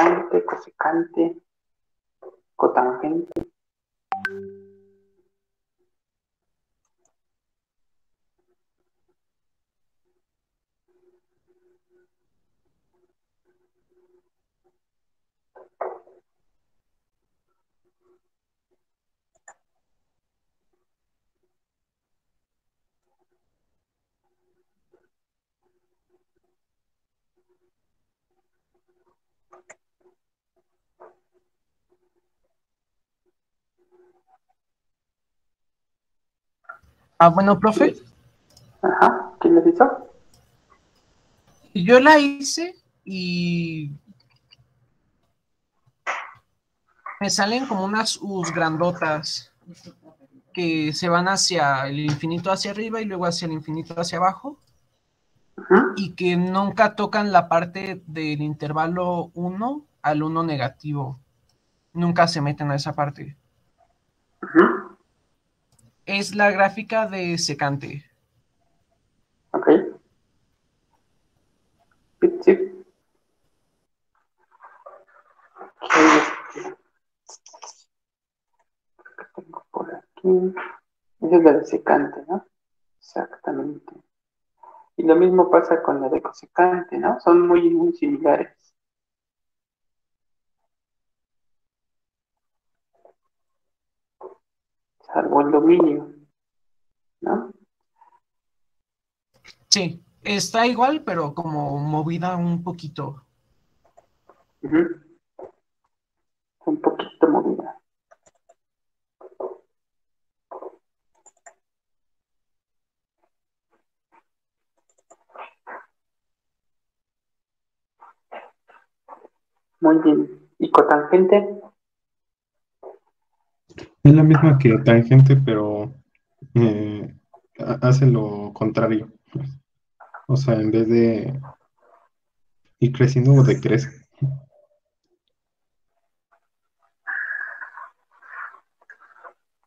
secante, cosecante, cotangente. Bueno, profe. Ajá, ¿quién les hizo? Yo la hice y me salen como unas U's grandotas que se van hacia el infinito hacia arriba y luego hacia el infinito hacia abajo, Ajá. y que nunca tocan la parte del intervalo 1 al 1 negativo. Nunca se meten a esa parte. Ajá. Es la gráfica de secante. Ok. Sí. ¿Qué tengo por aquí? Esa es la de secante, ¿no? Exactamente. Y lo mismo pasa con la de cosecante, ¿no? Son muy, muy similares. Salvo el dominio, ¿no? Sí, está igual, pero como movida un poquito. Ujú. Un poquito movida. Muy bien. ¿Y cotangente? Es la misma que tangente, pero eh, hace lo contrario. O sea, en vez de ir creciendo, decrece.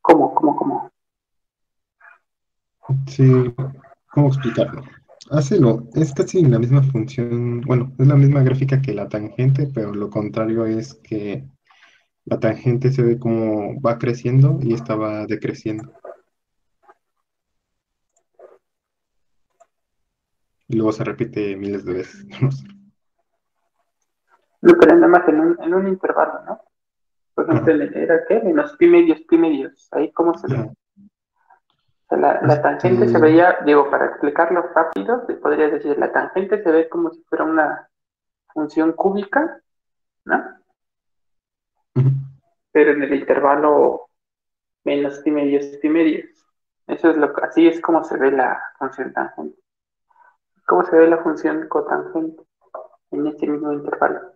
¿Cómo? Sí, ¿cómo explicarlo? Es casi la misma función, bueno, es la misma gráfica que la tangente, pero lo contrario es que la tangente se ve como va creciendo y esta va decreciendo. Y luego se repite miles de veces. No sé. No, pero nada más en un intervalo, ¿no? Por ejemplo, Ajá, ¿era qué? Menos pi medios. Ahí, ¿cómo se ve? ajá. O sea, la tangente se Este, veía, digo, para explicarlo rápido, te podría decir, la tangente se ve como si fuera una función cúbica, ¿no? ujú. Pero en el intervalo menos pi medios. Eso es así es como se ve la función tangente. ¿Cómo se ve la función cotangente en este mismo intervalo?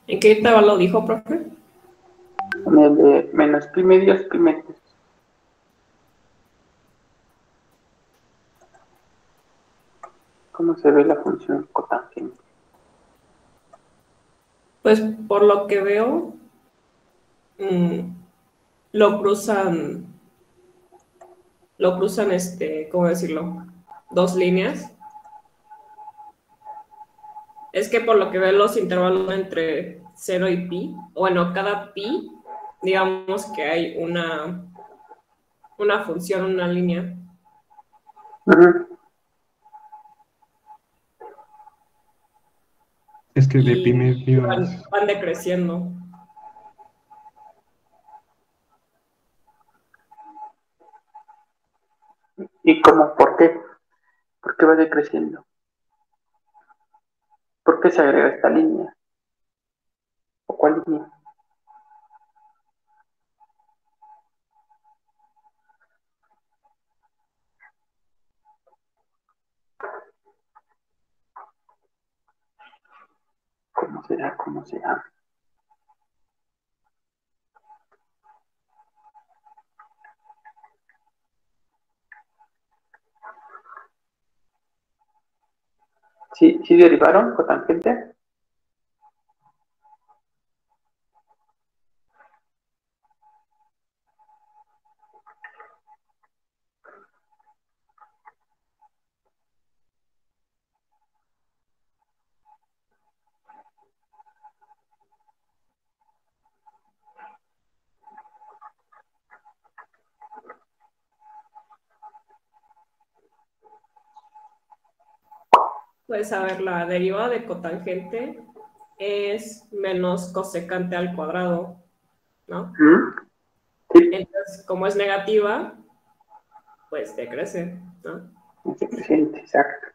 ¿En qué intervalo dijo, profe? En el de menos pi medios, pi medios. ¿Cómo se ve la función cotangente? Pues por lo que veo, lo cruzan, ¿cómo decirlo? Dos líneas. Es que por lo que veo los intervalos entre 0 y pi, bueno, cada pi, digamos que hay una función, una línea. Ujú. Es que de pi Y medios, van decreciendo. ¿Y cómo? ¿Por qué? ¿Por qué va decreciendo? ¿Por qué se agrega esta línea? ¿O cuál línea? será? ¿Cómo será? ¿Sí, sí derivaron cotangente? Pues a ver, la derivada de cotangente es menos cosecante al cuadrado, ¿no? Sí, Entonces, como es negativa, pues decrece, ¿no? es decreciente, exacto.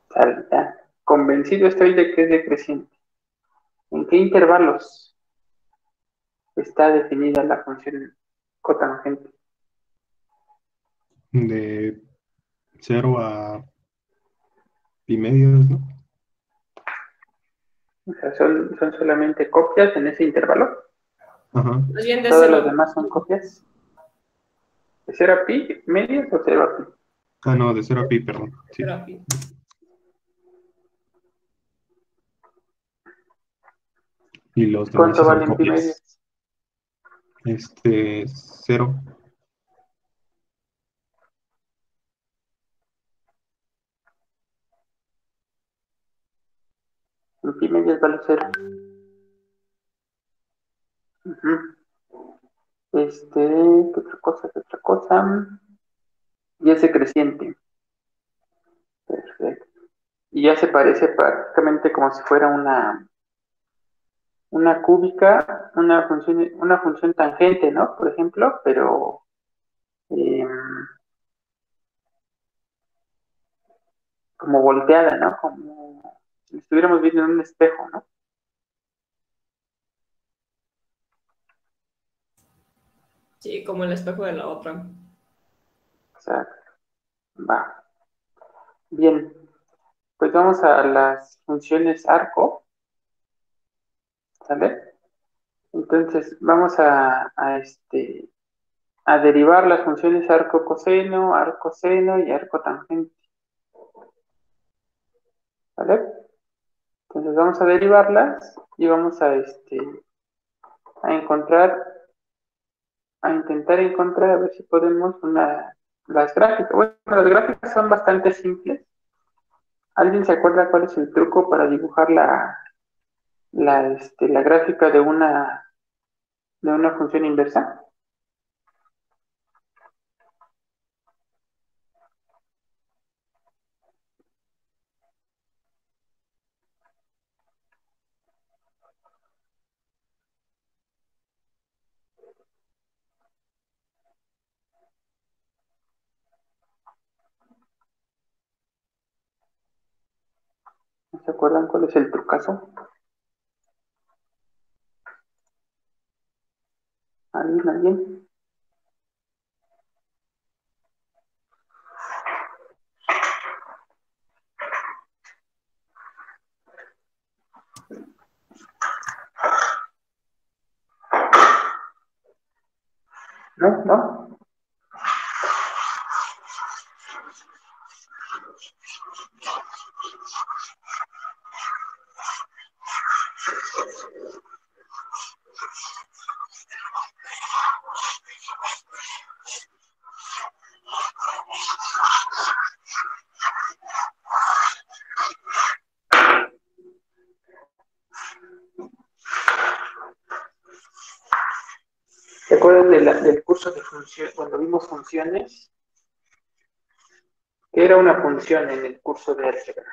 Sale, ya. Convencido estoy de que es decreciente. ¿En qué intervalos está definida la función cotangente? De 0 a pi medios, ¿no? O sea, son solamente copias en ese intervalo. Ajá. Más bien de Todos 0 los a demás son copias. ¿De 0 a pi medios o 0 a pi? Ah, no, de 0 a pi, perdón. Sí. 0 a pi. Y los demás ¿Cuánto sí son valen pi medios? copias. 0. En pi medios vale 0. ¿Qué otra cosa? ¿Qué otra cosa? Y es decreciente. Perfecto. Y ya se parece prácticamente como si fuera una cúbica, una función tangente, ¿no? Por ejemplo, pero eh, como volteada, ¿no? Como si estuviéramos viendo en un espejo, ¿no? Sí, como el espejo de la otra. O sea, va. Bien, pues vamos a las funciones arco, ¿sale? Entonces vamos a derivar las funciones arco coseno, arco seno y arco tangente, ¿vale? Entonces vamos a derivarlas y vamos a encontrar, a intentar encontrar, a ver si podemos las gráficas. Bueno, las gráficas son bastante simples. ¿Alguien se acuerda cuál es el truco para dibujar la gráfica de una función inversa? ¿No se acuerdan cuál es el trucazo? ¿Alguien? ¿No? ¿No? ¿Se acuerdan del curso de función, cuando vimos funciones? ¿Qué era una función en el curso de álgebra?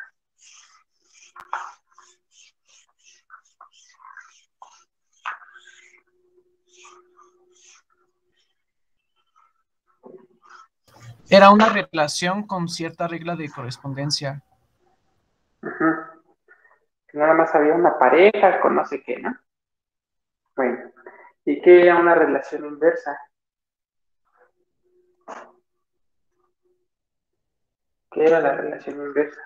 Era una relación con cierta regla de correspondencia. Ujú. Que nada más había una pareja con no sé qué, ¿no? Bueno, ¿y qué era una relación inversa? ¿Qué era la relación inversa?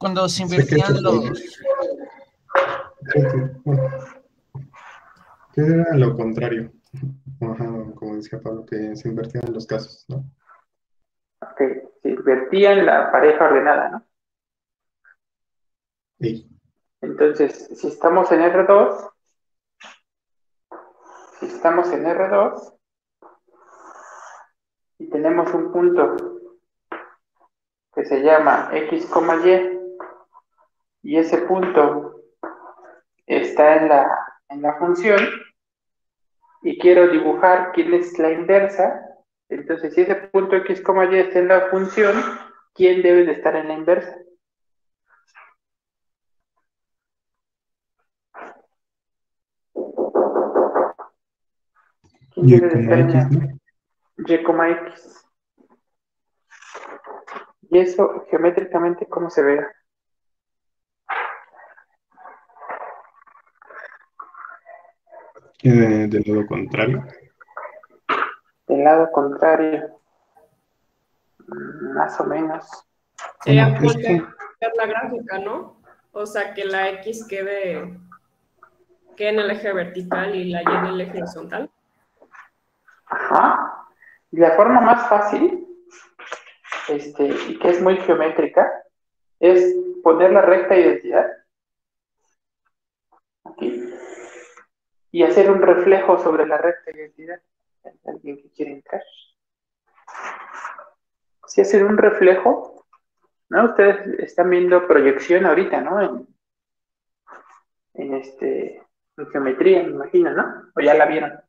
Cuando se Sé que invertían se podía. Bueno, que era lo contrario. Ajá, como decía Pablo, que se invertían en los casos, ¿no? Ok, se invertía en la pareja ordenada, ¿no? Sí. Entonces, si estamos en R2, y tenemos un punto que se llama X, y ese punto está en la función, y quiero dibujar quién es la inversa, entonces si ese punto X, Y está en la función, ¿quién debe de estar en la inversa? ¿Quién Y debe de como estar en X, la ¿no? Y, X? Y eso geométricamente, ¿cómo se ve? Del lado contrario. Del lado contrario, más o menos. Sería Bueno, es voltear como, la gráfica, ¿no? O sea, que la X quede en el eje vertical y la Y en el eje horizontal. Ajá. Y la forma más fácil, y que es muy geométrica, es poner la recta identidad aquí y hacer un reflejo sobre la recta identidad. ¿Hay alguien que quiere entrar? Si hacer un reflejo, ¿no? Ustedes están viendo proyección ahorita, ¿no? En geometría, me imagino, ¿no? O ya la vieron.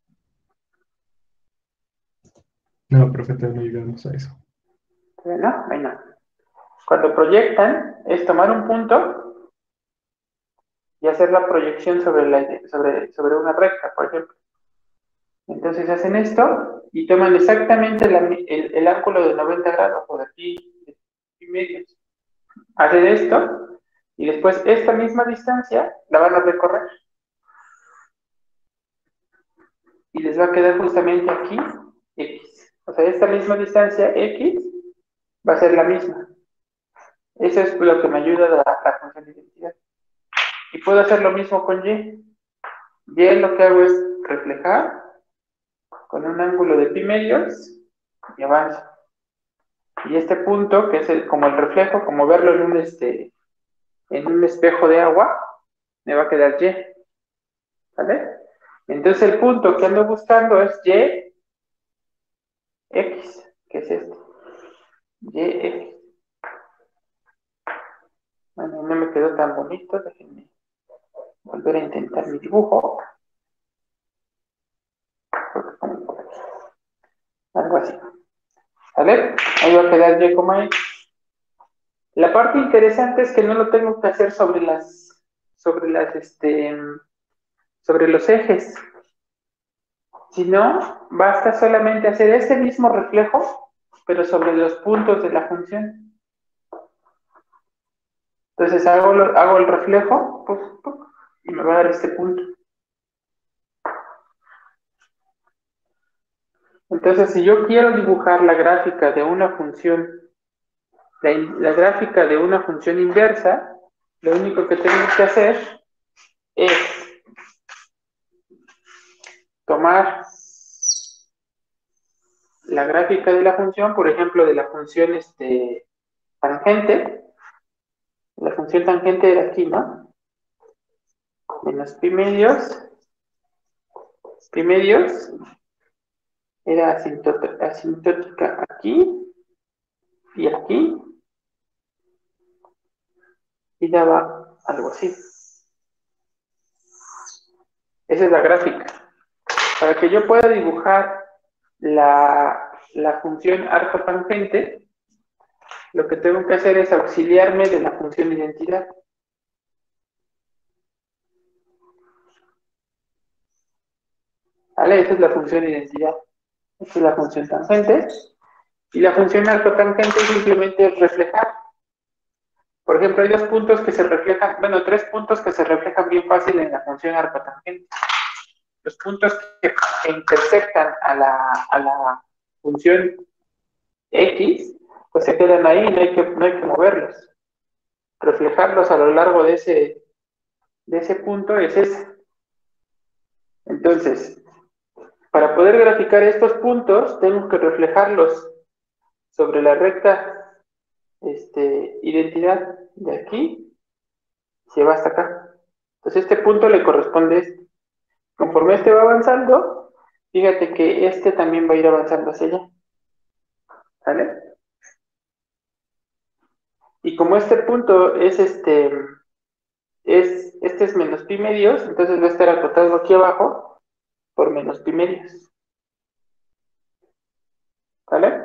no, profe, todavía no llegamos a eso. ¿No? Bueno. Cuando proyectan, es tomar un punto y hacer la proyección sobre una recta, por ejemplo. Entonces hacen esto y toman exactamente el ángulo de 90 grados, o de aquí y medio. Hacen esto y después esta misma distancia la van a recorrer. Y les va a quedar justamente aquí X. O sea, esta misma distancia X va a ser la misma. Eso es lo que me ayuda a la función de identidad. Y puedo hacer lo mismo con Y. Y lo que hago es reflejar con un ángulo de pi medios y avanzo. Y este punto, que es como el reflejo, como verlo en un espejo de agua, me va a quedar Y. ¿Vale? Entonces el punto que ando buscando es Y, X, que es este. Y, X. Bueno, no me quedó tan bonito, déjenme volver a intentar mi dibujo. Algo así. ¿Vale? Ahí va a quedar Y, X. La parte interesante es que no lo tengo que hacer sobre los ejes, sino basta solamente hacer ese mismo reflejo, pero sobre los puntos de la función. Entonces hago el reflejo, y me va a dar este punto. Entonces, si yo quiero dibujar la gráfica de una función, la gráfica de una función inversa, lo único que tengo que hacer es tomar la gráfica de la función, por ejemplo, de la función tangente. La función tangente era aquí, ¿no? Menos pi medios era asintótica aquí y aquí, y daba algo así. Esa es la gráfica. Para que yo pueda dibujar la función arco tangente, lo que tengo que hacer es auxiliarme de la función identidad. ¿Vale? Esa es la función identidad. Esta es la función tangente. Y la función arco tangente simplemente es reflejar. Por ejemplo, hay dos puntos que se reflejan, bueno, tres puntos que se reflejan bien fácil en la función arco tangente. Los puntos que intersectan a la función X, pues se quedan ahí y no hay que moverlos. reflejarlos a lo largo de ese punto es ese. Entonces, para poder graficar estos puntos, tengo que reflejarlos sobre la recta identidad de aquí, se va hasta acá. Entonces, este punto le corresponde a este. Conforme este va avanzando, fíjate que este también va a ir avanzando hacia allá. ¿Vale? Y como este punto es este es menos pi medios, entonces va a estar acotado aquí abajo por menos pi medios. ¿Vale?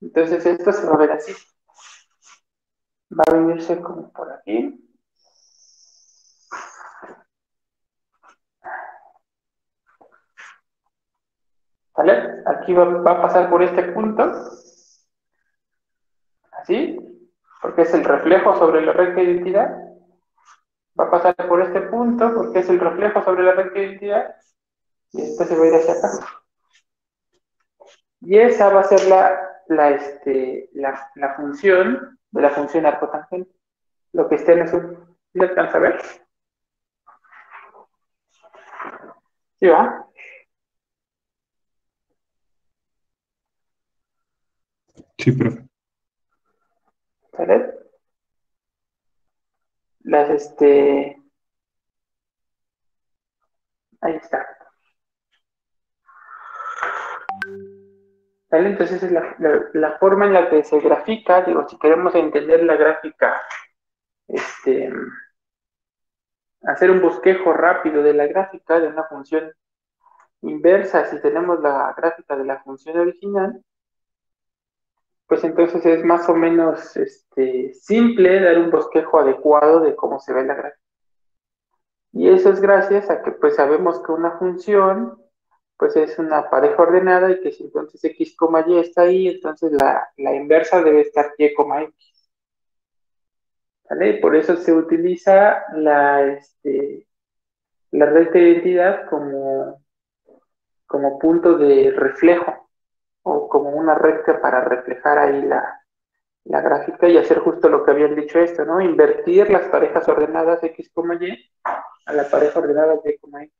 Entonces esto se va a ver así. Va a venirse como por aquí. ¿Vale? Aquí va a pasar por este punto. Así. Porque es el reflejo sobre la recta de identidad. Va a pasar por este punto porque es el reflejo sobre la recta de identidad. Y después se va a ir hacia acá. Y esa va a ser la función de la función arcotangente. Lo que esté en azul. ¿Sí lo alcanza a ver? ¿Sí va? Sí, profe. ¿Sale? Ahí está. ¿Vale? Entonces esa es la forma en la que se grafica, digo, si queremos entender la gráfica, hacer un bosquejo rápido de la gráfica de una función inversa, si tenemos la gráfica de la función original, pues entonces es más o menos simple dar un bosquejo adecuado de cómo se ve la gráfica. Y eso es gracias a que pues sabemos que una función pues es una pareja ordenada y que si entonces x, y está ahí, entonces la inversa debe estar y, x. ¿Vale? Por eso se utiliza la recta de identidad como punto de reflejo o como una recta para reflejar ahí la gráfica y hacer justo lo que habían dicho esto, ¿no? Invertir las parejas ordenadas x, y a la pareja ordenada de y, x.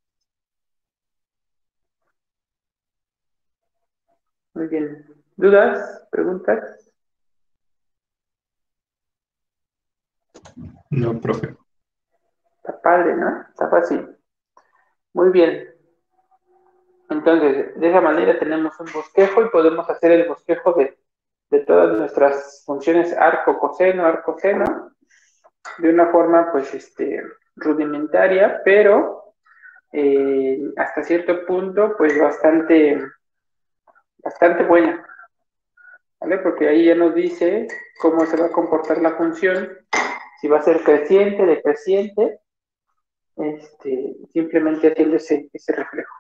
Muy bien. ¿Dudas? ¿Preguntas? No, profe. Está padre, ¿no? Está fácil. Muy bien. Entonces, de esa manera tenemos un bosquejo y podemos hacer el bosquejo de todas nuestras funciones arco, seno, de una forma, pues, rudimentaria, pero hasta cierto punto, pues, bastante buena, ¿vale? Porque ahí ya nos dice cómo se va a comportar la función, si va a ser creciente, decreciente, simplemente haciendo ese reflejo.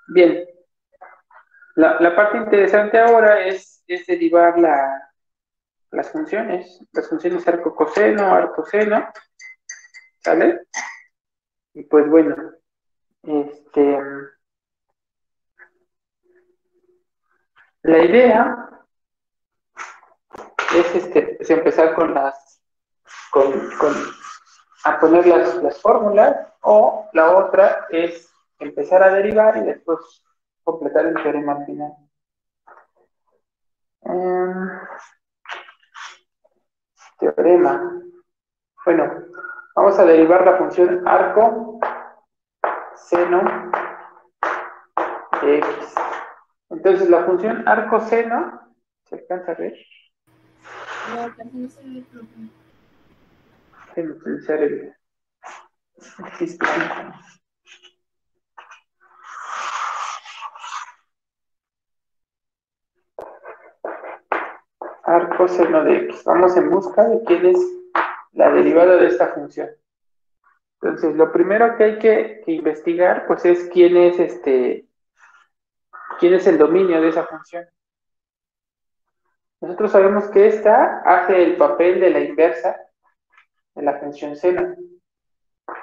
Bien, la parte interesante ahora es derivar las funciones arco-seno, ¿sale? Y pues bueno, la idea es pues empezar a poner las fórmulas, o la otra es empezar a derivar y después completar el teorema al final. Teorema. Bueno, vamos a derivar la función arco seno de x. Entonces la función arco seno, ¿se alcanza a ver? No, casi no se ve, profe. Déjenme utilizar el sistema. Arco seno de x. Vamos en busca de quién es la derivada de esta función. Entonces, lo primero que hay que investigar, pues, es quién es el dominio de esa función. Nosotros sabemos que esta hace el papel de la inversa de la función seno.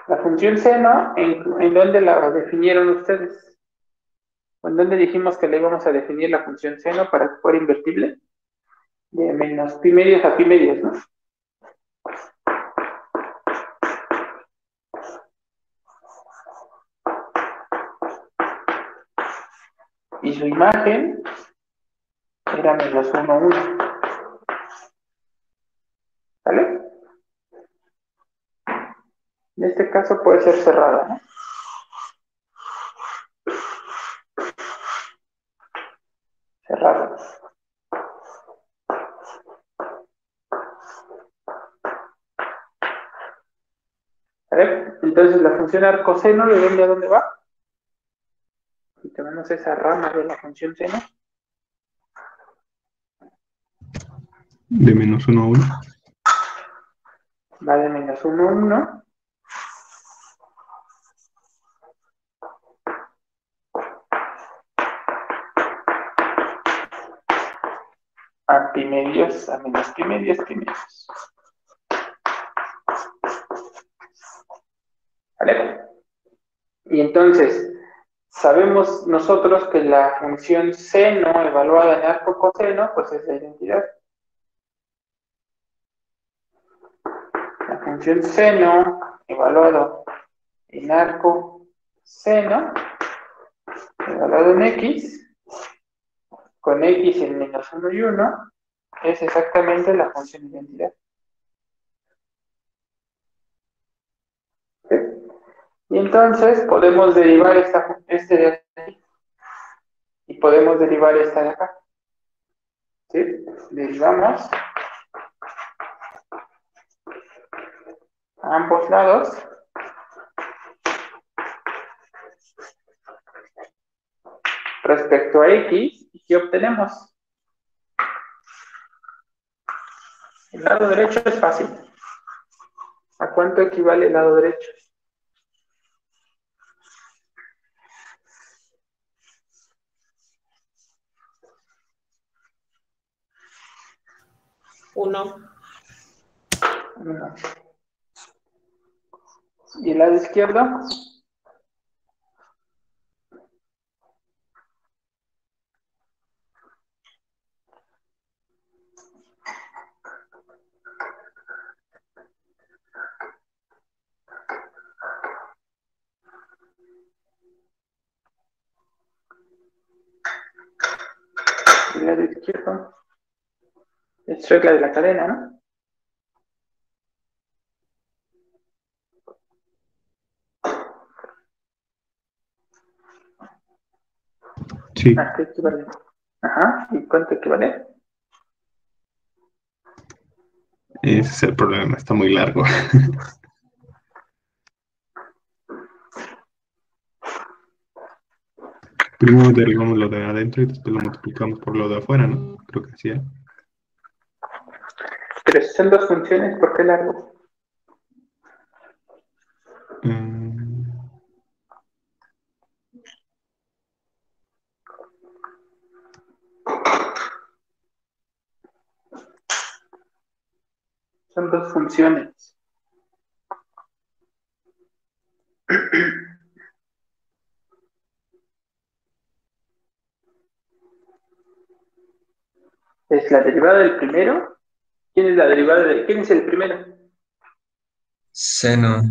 La función seno, ¿en dónde la definieron ustedes? ¿En dónde dijimos que le íbamos a definir la función seno para que fuera invertible? De menos pi medios a pi medios, ¿no? Y su imagen era menos 1, 1. ¿Vale? En este caso puede ser cerrada, ¿no? Cerrada. ¿Vale? Entonces la función arcoseno, ¿de dónde a dónde va? Y tenemos esa rama de la función seno. De menos 1 a 1. Va de menos 1 a 1. A pi medios, a menos pi medios, pi medios. ¿Vale? Y entonces, sabemos nosotros que la función seno evaluada en arco coseno, pues es la identidad. La función seno evaluado en arco seno, evaluado en x, con x en menos 1 y 1, es exactamente la función identidad. ¿Sí? Y entonces podemos derivar este de aquí y podemos derivar esta de acá. ¿Sí? Derivamos a ambos lados. Respecto a x, ¿y qué obtenemos? El lado derecho es fácil. ¿A cuánto equivale el lado derecho? Uno. 1. ¿Y el lado izquierdo? El lado izquierdo es regla de la cadena, ¿no? Sí, ¿A qué equivale? Ajá, ¿y cuánto equivale? ese es el problema, está muy largo. Primero derivamos lo de adentro y después lo multiplicamos por lo de afuera, ¿no? Creo que así es. Pero si son dos funciones, ¿por qué largo? Mm, Son dos funciones. Es la derivada del primero. ¿Quién es la derivada del? ¿Quién es el primero? Seno.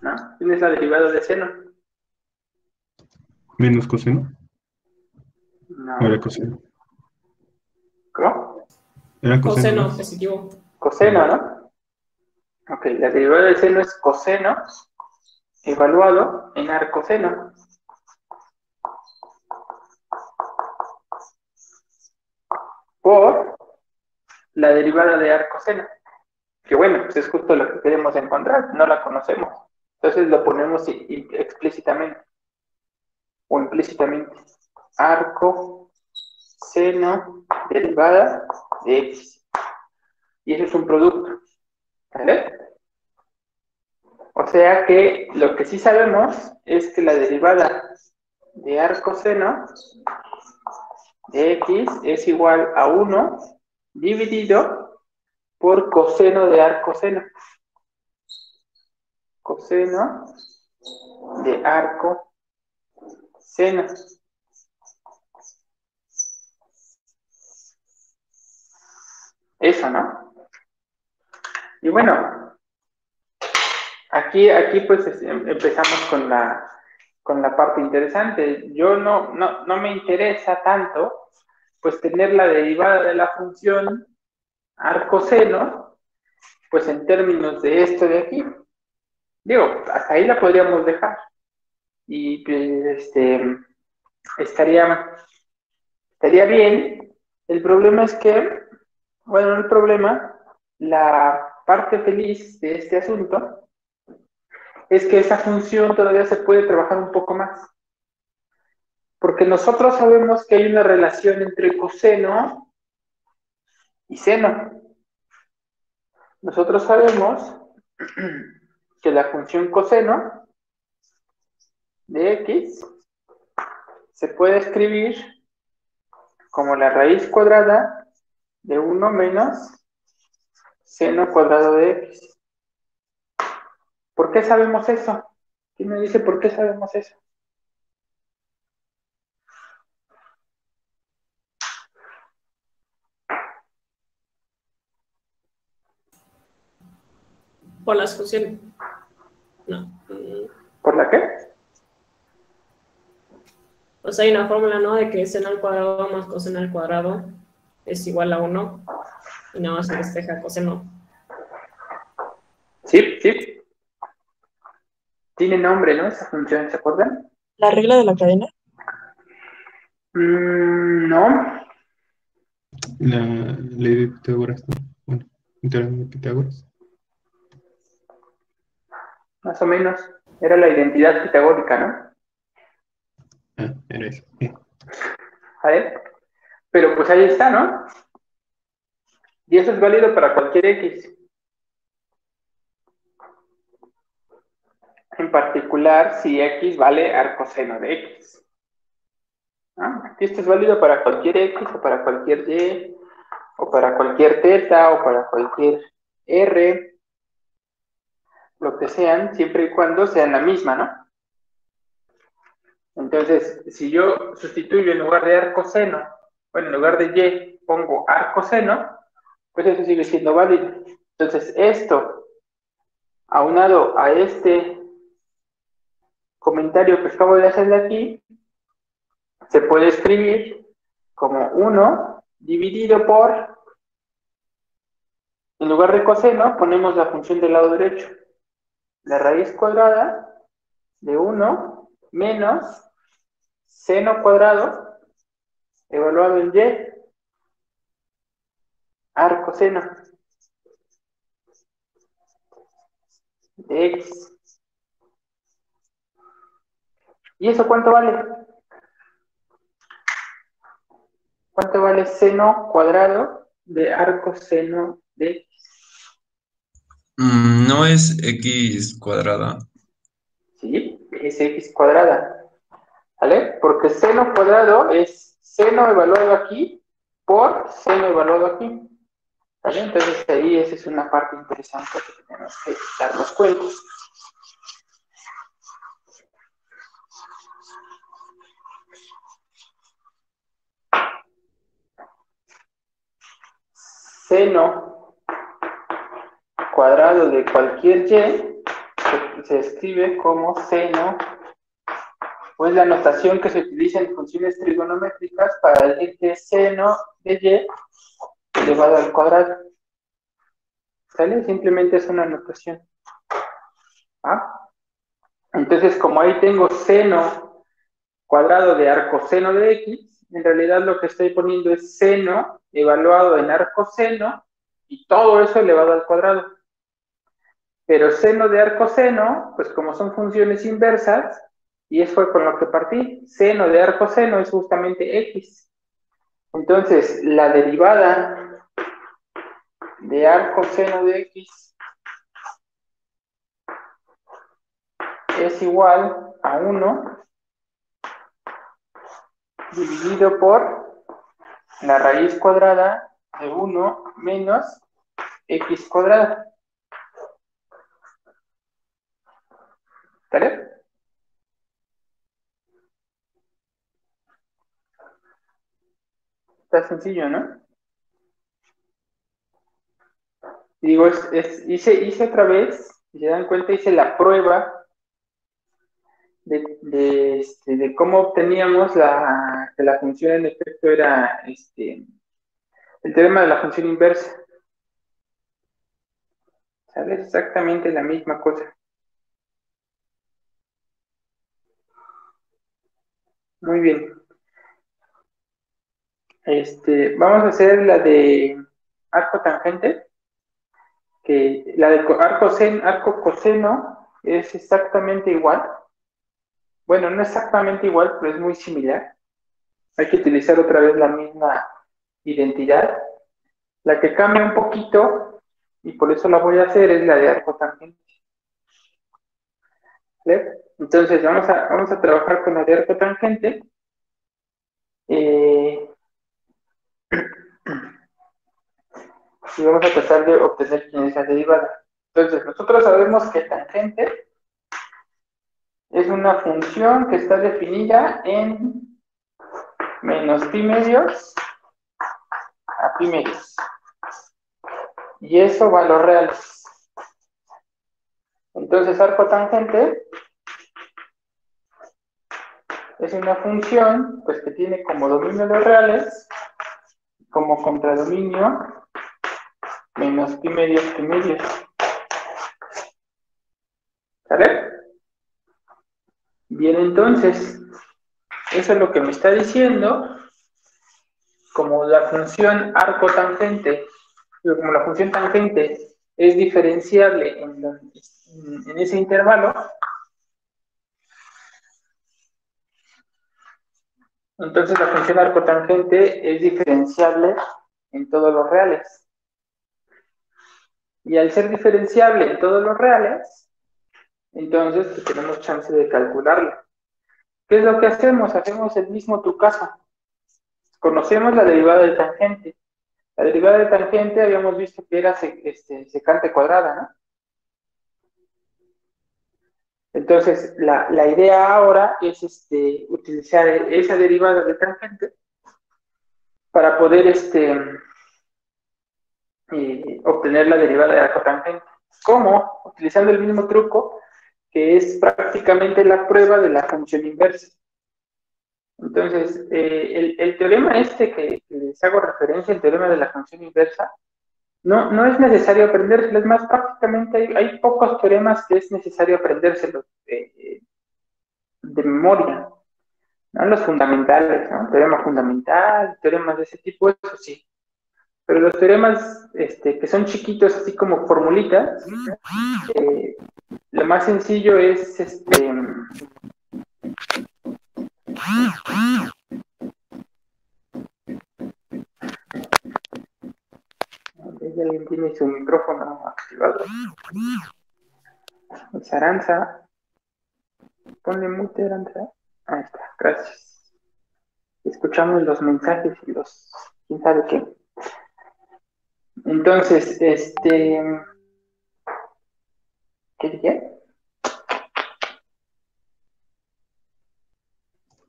¿No? ¿Quién es la derivada de seno? menos coseno. ¿O era No. coseno? ¿Cómo? Era coseno, Coseno ¿no? positivo. Coseno, ¿no? Ok, la derivada de seno es coseno evaluado en arcoseno. Por la derivada de arcoseno. Que bueno, pues es justo lo que queremos encontrar, no la conocemos. Entonces lo ponemos explícitamente o implícitamente. Arco, seno, derivada de x. Y eso es un producto. ¿Vale? O sea que lo que sí sabemos es que la derivada de arcoseno de x es igual a 1 dividido por coseno de arcoseno. Coseno de arco seno. eso, ¿no? Y bueno, aquí pues empezamos con la parte interesante. Yo no me interesa tanto pues tener la derivada de la función arcoseno, pues en términos de esto de aquí. Digo, hasta ahí la podríamos dejar. Y pues, estaría bien. El problema es que, bueno, el problema, la parte feliz de este asunto es que esa función todavía se puede trabajar un poco más. Porque nosotros sabemos que hay una relación entre coseno y seno. Nosotros sabemos que la función coseno de x se puede escribir como la raíz cuadrada de 1 menos seno cuadrado de x. ¿Por qué sabemos eso? ¿Quién me dice por qué sabemos eso? Por las funciones. No. ¿Por la qué? O sea, hay una fórmula, ¿no? De que seno al cuadrado más coseno al cuadrado es igual a 1. Y nada más se despeja coseno. Sí. Tiene nombre, ¿no? Esa función, ¿se acuerdan? ¿La regla de la cadena? No. La ley de Pitágoras, ¿no? Bueno, el teorema de Pitágoras. Más o menos. Era la identidad pitagórica, ¿no? Ah, era eso. Sí. A ver. Pero pues ahí está, ¿no? Y eso es válido para cualquier x. En particular, si x vale arcoseno de x. ¿No? Aquí esto es válido para cualquier x o para cualquier y o para cualquier teta o para cualquier r, lo que sean, siempre y cuando sean la misma, ¿no? Entonces, si yo sustituyo en lugar de arcoseno, bueno, en lugar de y pongo arcoseno, pues eso sigue siendo válido. Entonces, esto, aunado a este comentario que acabo de hacer de aquí, se puede escribir como 1 dividido por, en lugar de coseno, ponemos la función del lado derecho. La raíz cuadrada de 1 menos seno cuadrado evaluado en y, arcoseno de x. ¿Y eso cuánto vale? ¿Cuánto vale seno cuadrado de arcoseno de x? No es x cuadrada. Sí, es x cuadrada. ¿Vale? Porque seno cuadrado es seno evaluado aquí por seno evaluado aquí. ¿Vale? Entonces ahí esa es una parte interesante que tenemos que darnos cuenta. Seno cuadrado de cualquier y se escribe como seno, o es la notación que se utiliza en funciones trigonométricas para decir que es seno de y elevado al cuadrado. ¿Sale? Simplemente es una notación. ¿Ah? Entonces, como ahí tengo seno cuadrado de arcoseno de x, en realidad lo que estoy poniendo es seno evaluado en arcoseno y todo eso elevado al cuadrado. Pero seno de arcoseno, pues como son funciones inversas, y eso fue con lo que partí, seno de arcoseno es justamente x. Entonces, la derivada de arcoseno de x es igual a 1 dividido por la raíz cuadrada de 1 menos x cuadrada. ¿Vale? Está sencillo, ¿no? Y digo, hice otra vez, si se dan cuenta, hice la prueba de cómo obteníamos que la función en efecto era el teorema de la función inversa. ¿Sale? Exactamente la misma cosa. Muy bien. Vamos a hacer la de arco tangente, que la de arco coseno es exactamente igual. Bueno, no exactamente igual, pero es muy similar. Hay que utilizar otra vez la misma identidad. La que cambia un poquito, y por eso la voy a hacer, es la de arco tangente. ¿Vale? Entonces, vamos a trabajar con la de arco tangente. Y vamos a tratar de obtener quién es la derivada. Entonces, nosotros sabemos que tangente es una función que está definida en menos pi medios a pi medios. Y eso va a los reales. Entonces, arco tangente es una función pues, que tiene como dominio los reales, como contradominio menos pi medios pi medios. ¿Sale? Bien, entonces, eso es lo que me está diciendo. Como la función arco tangente, como la función tangente es diferenciable en ese intervalo, entonces la función arco tangente es diferenciable en todos los reales. Y al ser diferenciable en todos los reales, entonces pues, tenemos chance de calcularla. ¿Qué es lo que hacemos? Hacemos el mismo trucazo. Conocemos la derivada de tangente. La derivada de tangente habíamos visto que era secante cuadrada, ¿no? Entonces, la idea ahora es utilizar esa derivada de tangente para poder obtener la derivada de la cotangente. ¿Cómo? Utilizando el mismo truco que es prácticamente la prueba de la función inversa. Entonces, el teorema que les hago referencia, el teorema de la función inversa, no es necesario aprendérselo, es más, prácticamente hay pocos teoremas que es necesario aprendérselos de memoria, ¿no? Los fundamentales, ¿no? Teorema fundamental, teoremas de ese tipo, eso sí. Pero los teoremas que son chiquitos, así como formulitas, lo más sencillo es alguien tiene su micrófono activado. Aranza. Ponle mute, Aranza. Ahí está, gracias. Escuchamos los mensajes y quién sabe qué. Entonces, ¿qué dije?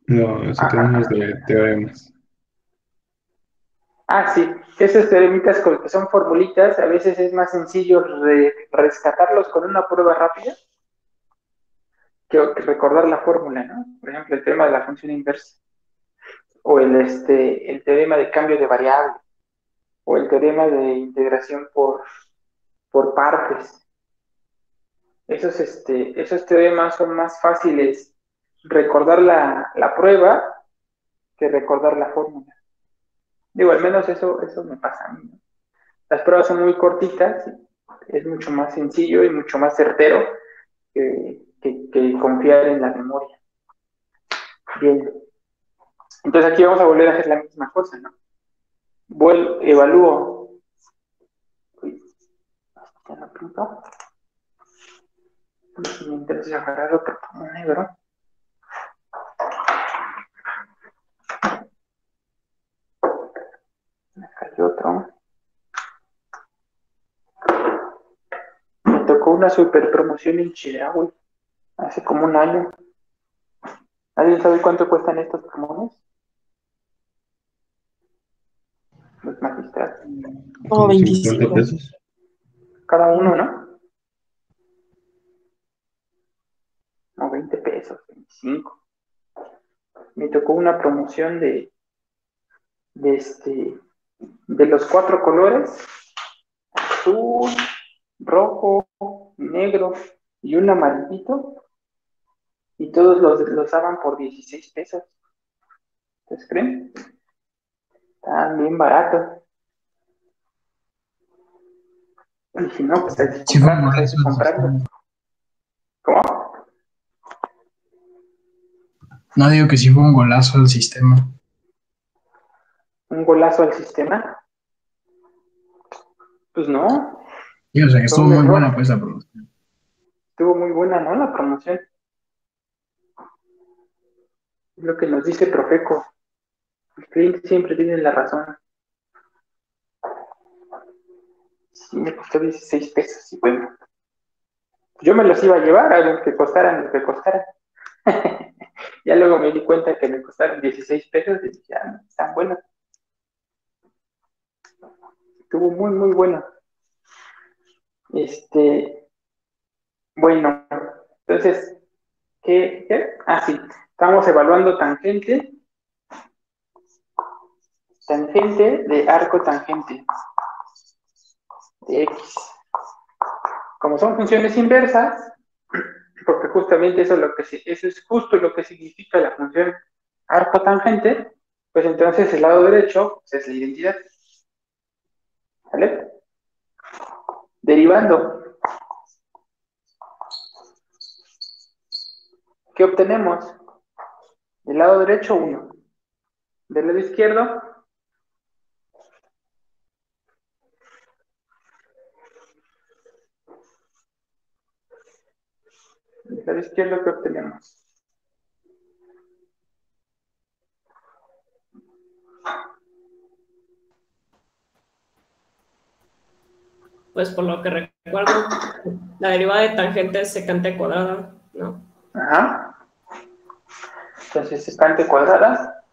No, eso tenemos de teoremas. Sí, esos teoremitas que son formulitas, a veces es más sencillo rescatarlos con una prueba rápida que recordar la fórmula, ¿no? Por ejemplo, el teorema de la función inversa, o el teorema de cambio de variable, o el teorema de integración por partes. Esos teoremas son más fáciles recordar la prueba que recordar la fórmula. Digo, al menos eso me pasa a mí, ¿no? Las pruebas son muy cortitas, es mucho más sencillo y mucho más certero que confiar en la memoria. Bien. Entonces aquí vamos a volver a hacer la misma cosa, ¿no? Evalúo. Uy, ya no pinto. Mientras agarrar otro como negro. Me cayó otro. Me tocó una super promoción en Chedraui hace como un año. ¿Alguien sabe cuánto cuestan estos promos? Los magistrados. Como 50 pesos. cada uno, ¿no? No, 20 pesos, 25. Me tocó una promoción de los 4 colores, azul, rojo, negro y un amarillito, y todos los daban por 16 pesos. ¿Ustedes creen? Estaban bien baratos. Y si no, pues hay que Sí, fue un comprarlos, hay que golazo el comprarlos. sistema. ¿Cómo? No digo que sí fue un golazo el sistema. ¿Un golazo al sistema? Pues no, Sí, o sea que fue estuvo un muy buena error. pues la producción. Estuvo muy buena, ¿no? La promoción. Es lo que nos dice Profeco. El cliente siempre tiene la razón. Sí, me costó 16 pesos. Y bueno, yo me los iba a llevar a los que costaran lo que costaran. Ya luego me di cuenta que me costaron 16 pesos y dije, ah, no, están buenos. Estuvo muy, muy bueno. Bueno, entonces, ¿qué? Ah, sí, estamos evaluando tangente de arco tangente de X. Como son funciones inversas, porque justamente eso es justo lo que significa la función arco tangente, pues entonces el lado derecho pues es la identidad. ¿Vale? Derivando, ¿qué obtenemos? Del lado derecho, 1. Del lado izquierdo, ¿qué obtenemos? Pues por lo que recuerdo, la derivada de tangente es secante cuadrada, ¿no? Ajá. Entonces, secante cuadrada,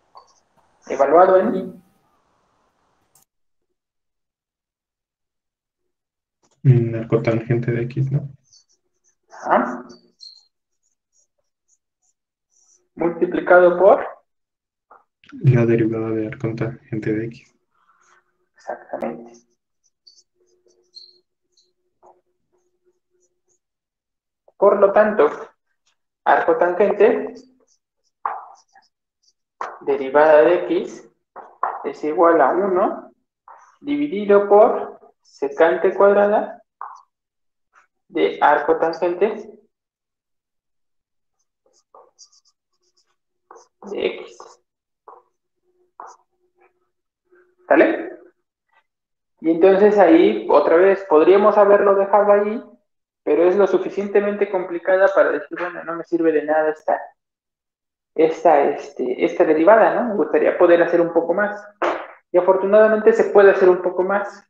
evaluado en Arco tangente de X, ¿no? ajá, multiplicado por, La derivada de arco tangente de X. exactamente. Por lo tanto, arco tangente, derivada de X, es igual a 1 dividido por secante cuadrada de arco tangente de X. ¿Sale? Y entonces ahí, otra vez, podríamos haberlo dejado ahí, pero es lo suficientemente complicada para decir, bueno, no me sirve de nada esta derivada, ¿no? Me gustaría poder hacer un poco más. Y afortunadamente se puede hacer un poco más.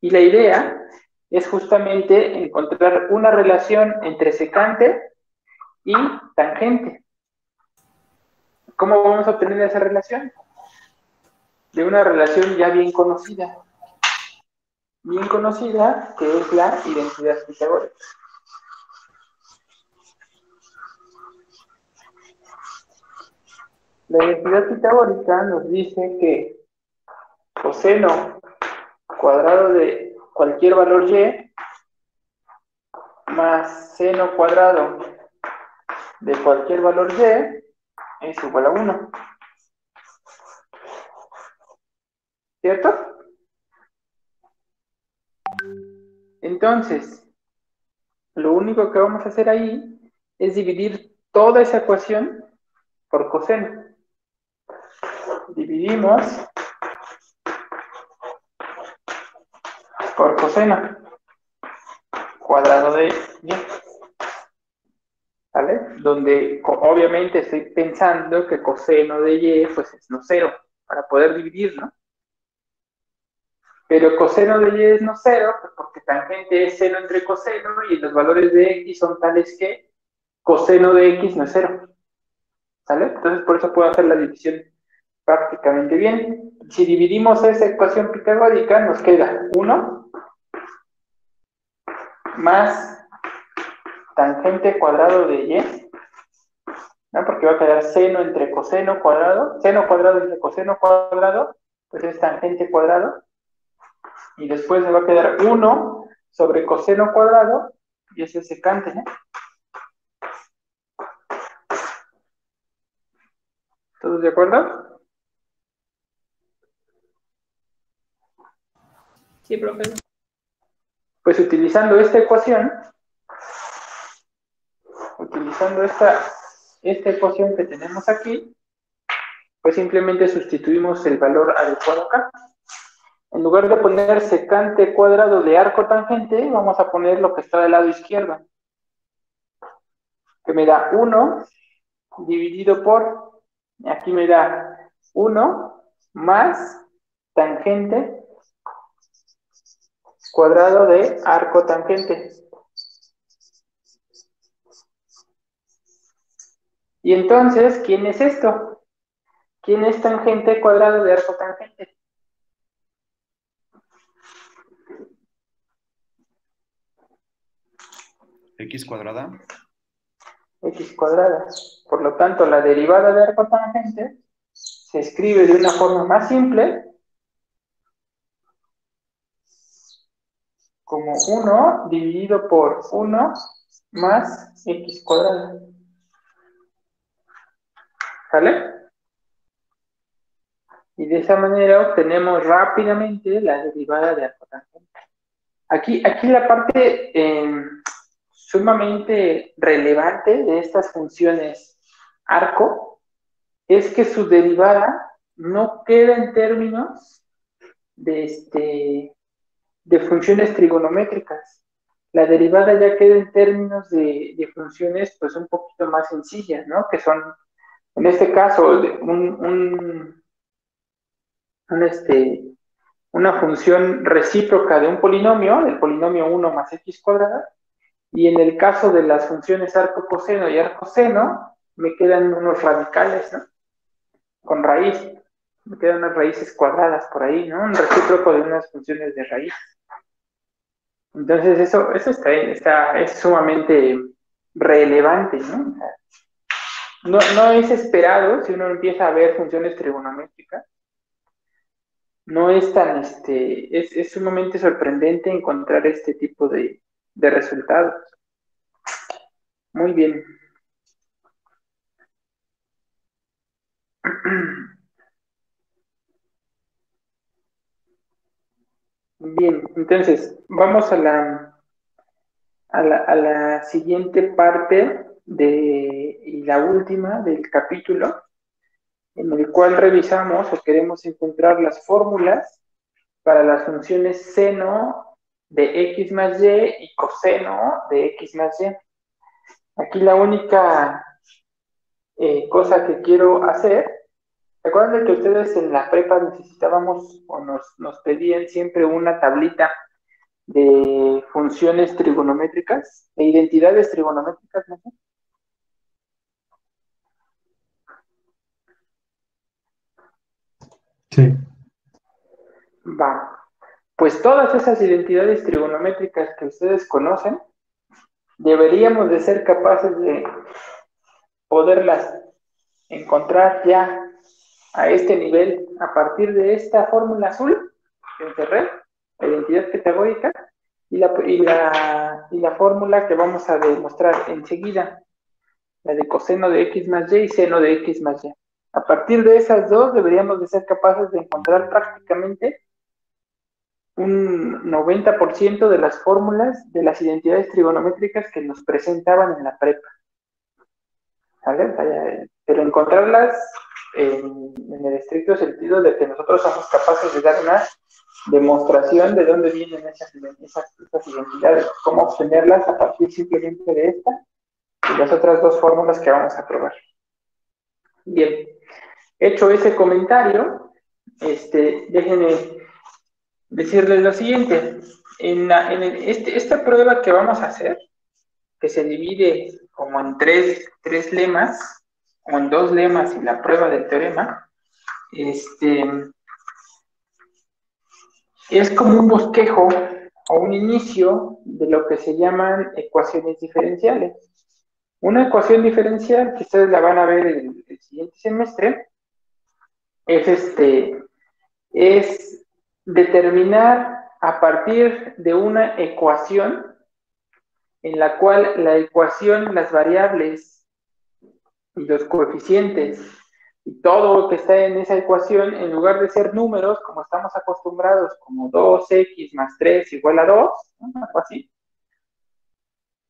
Y la idea es justamente encontrar una relación entre secante y tangente. ¿Cómo vamos a obtener esa relación? De una relación ya bien conocida, que es la identidad pitagórica. La identidad pitagórica nos dice que coseno cuadrado de cualquier valor y más seno cuadrado de cualquier valor y es igual a 1. ¿Cierto? Entonces, lo único que vamos a hacer ahí es dividir toda esa ecuación por coseno. Dividimos por coseno cuadrado de y. ¿Vale? Donde obviamente estoy pensando que coseno de y pues es no cero para poder dividir, ¿no? Pero coseno de y es no cero, pues porque tangente es seno entre coseno y los valores de x son tales que coseno de x no es cero. ¿Sale? Entonces por eso puedo hacer la división prácticamente bien. Si dividimos esa ecuación pitagórica, nos queda 1 más tangente cuadrado de y, ¿no? Porque va a quedar seno entre coseno cuadrado entre coseno cuadrado, pues es tangente cuadrado, y después me va a quedar 1 sobre coseno cuadrado, y ese es secante, ¿no? ¿Todos de acuerdo? Sí, profe. Pues utilizando esta ecuación, esta ecuación que tenemos aquí, pues simplemente sustituimos el valor adecuado acá. En lugar de poner secante cuadrado de arco tangente, vamos a poner lo que está del lado izquierdo, que me da 1 dividido por, aquí me da 1 más tangente cuadrado de arco tangente. Y entonces, ¿quién es esto? ¿Quién es tangente cuadrado de arco tangente? X cuadrada. X cuadrada. Por lo tanto, la derivada de arco tangente se escribe de una forma más simple como 1 dividido por 1 más X cuadrada. ¿Sale? Y de esa manera obtenemos rápidamente la derivada de arco tangente. Aquí la parte sumamente relevante de estas funciones arco es que su derivada no queda en términos de funciones trigonométricas. La derivada ya queda en términos de funciones pues un poquito más sencillas, ¿no? Que son, en este caso, una función recíproca de un polinomio, el polinomio 1 más x cuadrada, y en el caso de las funciones arco-coseno y arco-seno, me quedan unos radicales, ¿no? Con raíz, me quedan unas raíces cuadradas por ahí, ¿no? Un recíproco de unas funciones de raíz. Entonces eso es sumamente relevante, ¿no? O sea, no es esperado si uno empieza a ver funciones trigonométricas. No es tan, es sumamente sorprendente encontrar este tipo de resultados. Muy bien. Bien, entonces, vamos a la siguiente parte y la última del capítulo, en el cual revisamos o queremos encontrar las fórmulas para las funciones seno de x más y y coseno de x más y. Aquí la única cosa que quiero hacer, recuerden que ustedes en la prepa necesitábamos o nos pedían siempre una tablita de funciones trigonométricas, de identidades trigonométricas, ¿no? Sí. Va. Pues todas esas identidades trigonométricas que ustedes conocen, deberíamos de ser capaces de poderlas encontrar ya a este nivel a partir de esta fórmula azul que encerré, la identidad pitagórica, y la fórmula que vamos a demostrar enseguida, la de coseno de x más y y seno de x más y. A partir de esas dos deberíamos de ser capaces de encontrar prácticamente un 90% de las fórmulas de las identidades trigonométricas que nos presentaban en la prepa. ¿Vale? Pero encontrarlas en el estricto sentido de que nosotros somos capaces de dar una demostración de dónde vienen esas identidades, cómo obtenerlas a partir simplemente de esta y las otras dos fórmulas que vamos a probar. Bien, hecho ese comentario, déjenme decirles lo siguiente. Esta prueba que vamos a hacer, que se divide como en tres lemas, o en dos lemas y la prueba del teorema, es como un bosquejo o un inicio de lo que se llaman ecuaciones diferenciales. Una ecuación diferencial, que ustedes la van a ver en el siguiente semestre, es determinar a partir de una ecuación en la cual la ecuación, las variables y los coeficientes y todo lo que está en esa ecuación, en lugar de ser números, como estamos acostumbrados, como 2x más 3 igual a 2, ¿no? Algo así.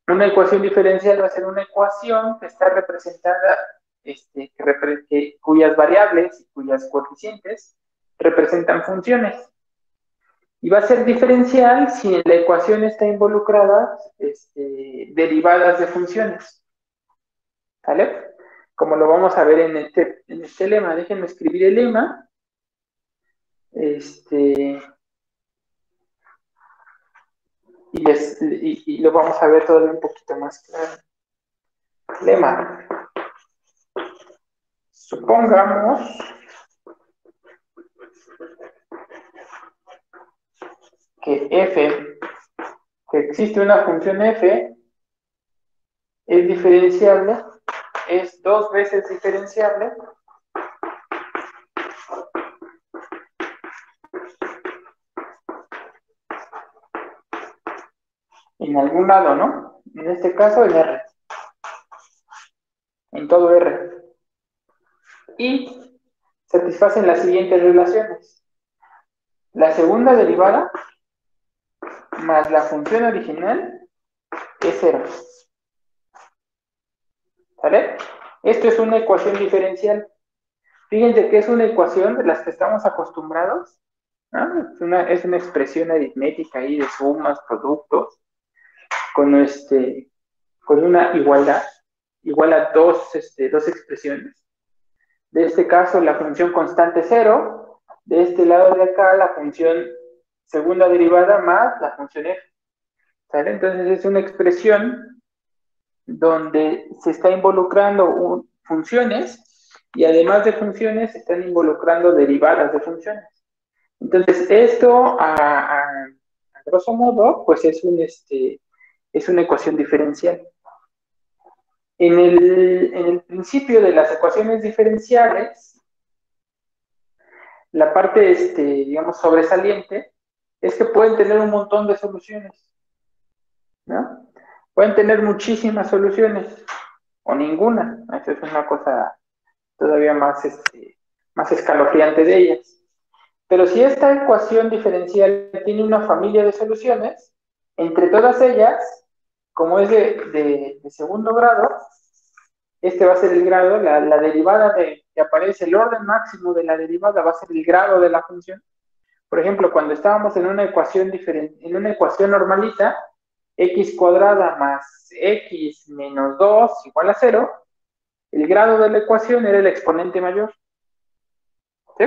Una ecuación diferencial va a ser una ecuación que está representada, cuyas variables y cuyas coeficientes representan funciones. Y va a ser diferencial si en la ecuación está involucrada derivadas de funciones. ¿Vale? Como lo vamos a ver en este lema. Déjenme escribir el lema. Y lo vamos a ver todavía un poquito más claro. Lema. Supongamos que f, que existe una función f, es diferenciable, es 2 veces diferenciable en algún lado, ¿no? En este caso en R, en todo R. Y satisfacen las siguientes relaciones. La segunda derivada más la función original es 0. ¿Vale? Esto es una ecuación diferencial. Fíjense que es una ecuación de las que estamos acostumbrados, ¿no? Es una expresión aritmética ahí de sumas, productos, con una igualdad, igual a dos expresiones. De este caso, la función constante 0, de este lado de acá, la función segunda derivada más la función f. ¿Vale? Entonces es una expresión donde se está involucrando funciones y además de funciones se están involucrando derivadas de funciones. Entonces esto a grosso modo pues es una ecuación diferencial. En el principio de las ecuaciones diferenciales, la parte digamos sobresaliente es que pueden tener un montón de soluciones, ¿no? Pueden tener muchísimas soluciones o ninguna. Esa es una cosa todavía más escalofriante de ellas. Pero si esta ecuación diferencial tiene una familia de soluciones, entre todas ellas, como es de segundo grado, este va a ser el grado, la derivada que aparece, el orden máximo de la derivada va a ser el grado de la función. Por ejemplo, cuando estábamos en una ecuación normalita, x cuadrada más x menos 2 igual a 0, el grado de la ecuación era el exponente mayor. ¿Sí?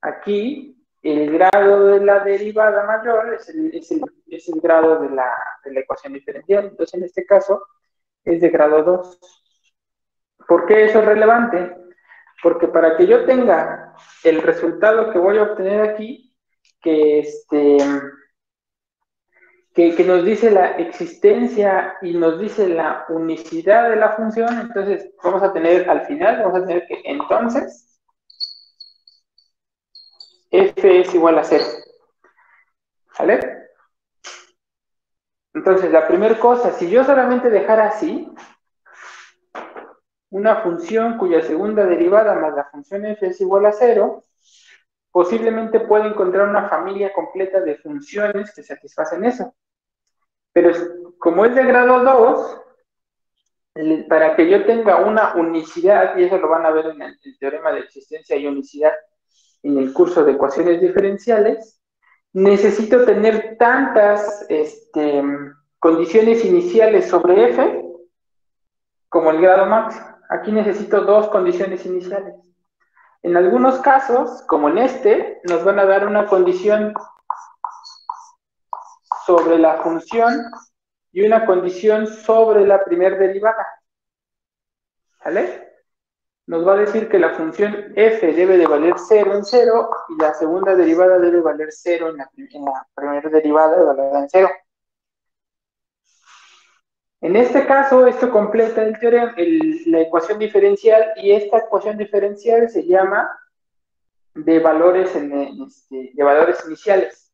Aquí, el grado de la derivada mayor es el grado de la ecuación diferencial. Entonces, en este caso, es de grado 2. ¿Por qué eso es relevante? Porque para que yo tenga el resultado que voy a obtener aquí, que nos dice la existencia y nos dice la unicidad de la función, entonces vamos a tener al final, vamos a tener que entonces f es igual a 0. ¿Vale? Entonces, la primera cosa, si yo solamente dejara así una función cuya segunda derivada más la función f es igual a 0, posiblemente puedo encontrar una familia completa de funciones que satisfacen eso. Pero como es de grado 2, para que yo tenga una unicidad, y eso lo van a ver en el teorema de existencia y unicidad en el curso de ecuaciones diferenciales, necesito tener tantas condiciones iniciales sobre f como el grado máximo. Aquí necesito 2 condiciones iniciales. En algunos casos, como en nos van a dar una condición sobre la función y una condición sobre la primera derivada. ¿Vale? nos va a decir que la función f debe de valer 0 en 0 y la segunda derivada debe valer 0 en la primera derivada evaluada en 0. En este caso, esto completa el teorema, la ecuación diferencial, y esta ecuación diferencial se llama de valores iniciales.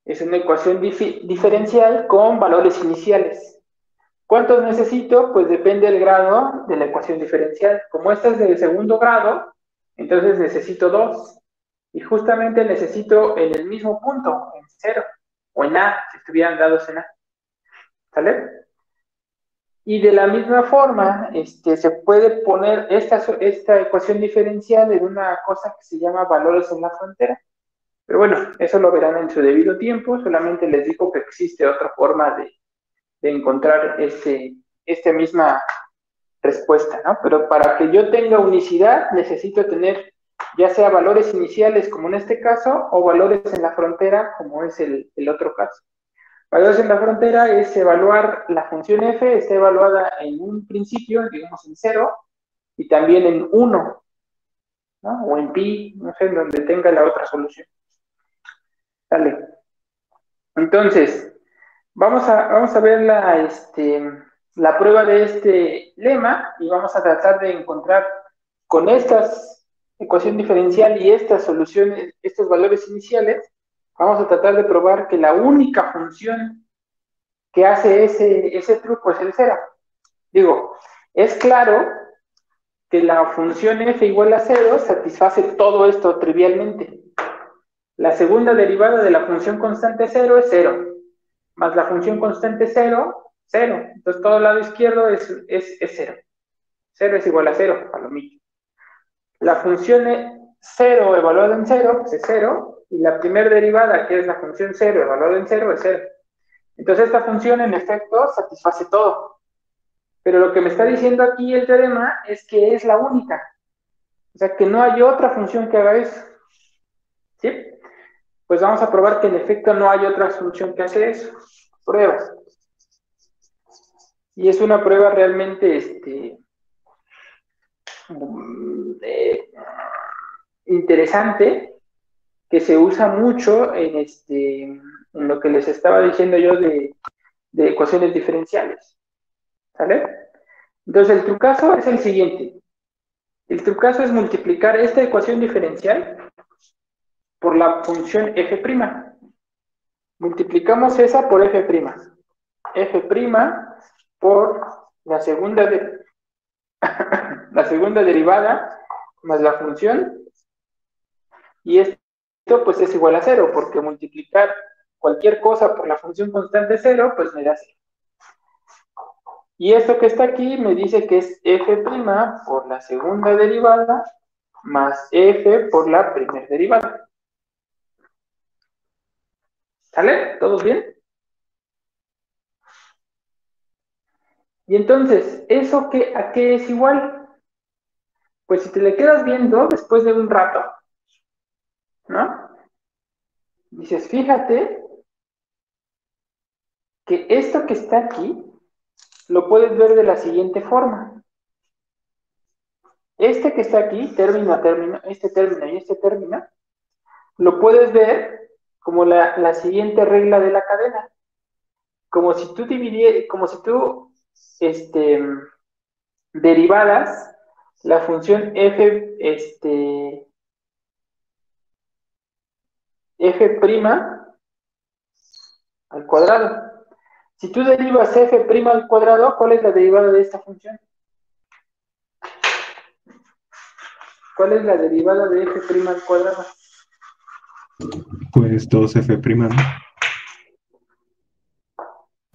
Es una ecuación diferencial con valores iniciales. ¿Cuántos necesito? Pues depende del grado de la ecuación diferencial. Como esta es de segundo grado, entonces necesito 2. Y justamente necesito en el mismo punto, en 0, o en A, si estuvieran dados en A. ¿Sale? Y de la misma forma, se puede poner esta ecuación diferencial en una cosa que se llama valores en la frontera. Pero bueno, eso lo verán en su debido tiempo. Solamente les digo que existe otra forma de encontrar esta misma respuesta, ¿no? Pero para que yo tenga unicidad, necesito tener ya sea valores iniciales, como en este caso, o valores en la frontera, como es el otro caso. Valores en la frontera es evaluar la función f, está evaluada en un principio, digamos en 0, y también en 1, ¿no? O en pi, no sé, en donde tenga la otra solución. Dale. Entonces, vamos a ver la prueba de este lema y vamos a tratar de encontrar con estas ecuación diferencial y estas soluciones, estos valores iniciales, vamos a tratar de probar que la única función que hace ese truco es el 0. Digo, es claro que la función f igual a 0 satisface todo esto trivialmente. La segunda derivada de la función constante 0 es 0, más la función constante 0, 0. Entonces todo el lado izquierdo es 0. 0 es igual a 0, palomito. La función 0 evaluada en 0, pues es 0, y la primera derivada, que es la función 0 evaluada en 0, es 0. Entonces esta función en efecto satisface todo. Pero lo que me está diciendo aquí el teorema es que es la única. O sea, que no hay otra función que haga eso. ¿Sí? Pues vamos a probar que en efecto no hay otra función que hace eso. Pruebas. Y es una prueba realmente interesante, que se usa mucho en lo que les estaba diciendo yo de ecuaciones diferenciales. ¿Sale? Entonces el trucazo es el siguiente. El trucazo es multiplicar esta ecuación diferencial por la función f'. Multiplicamos esa por f'. F' por la segunda derivada más la función, y esto pues es igual a 0, porque multiplicar cualquier cosa por la función constante 0, pues me da 0. Y esto que está aquí me dice que es f' por la segunda derivada más f por la primera derivada. ¿Sale? ¿Todos bien? Y entonces, ¿eso a qué es igual? Pues si te le quedas viendo después de un rato, ¿no? Dices, fíjate que esto que está aquí lo puedes ver de la siguiente forma. Este que está aquí, término a término, este término y este término, lo puedes ver como la siguiente regla de la cadena. Como si tú derivaras la función f', al cuadrado. Si tú derivas f' al cuadrado, ¿cuál es la derivada de esta función? ¿Cuál es la derivada de f' al cuadrado? Pues 2f', ¿no?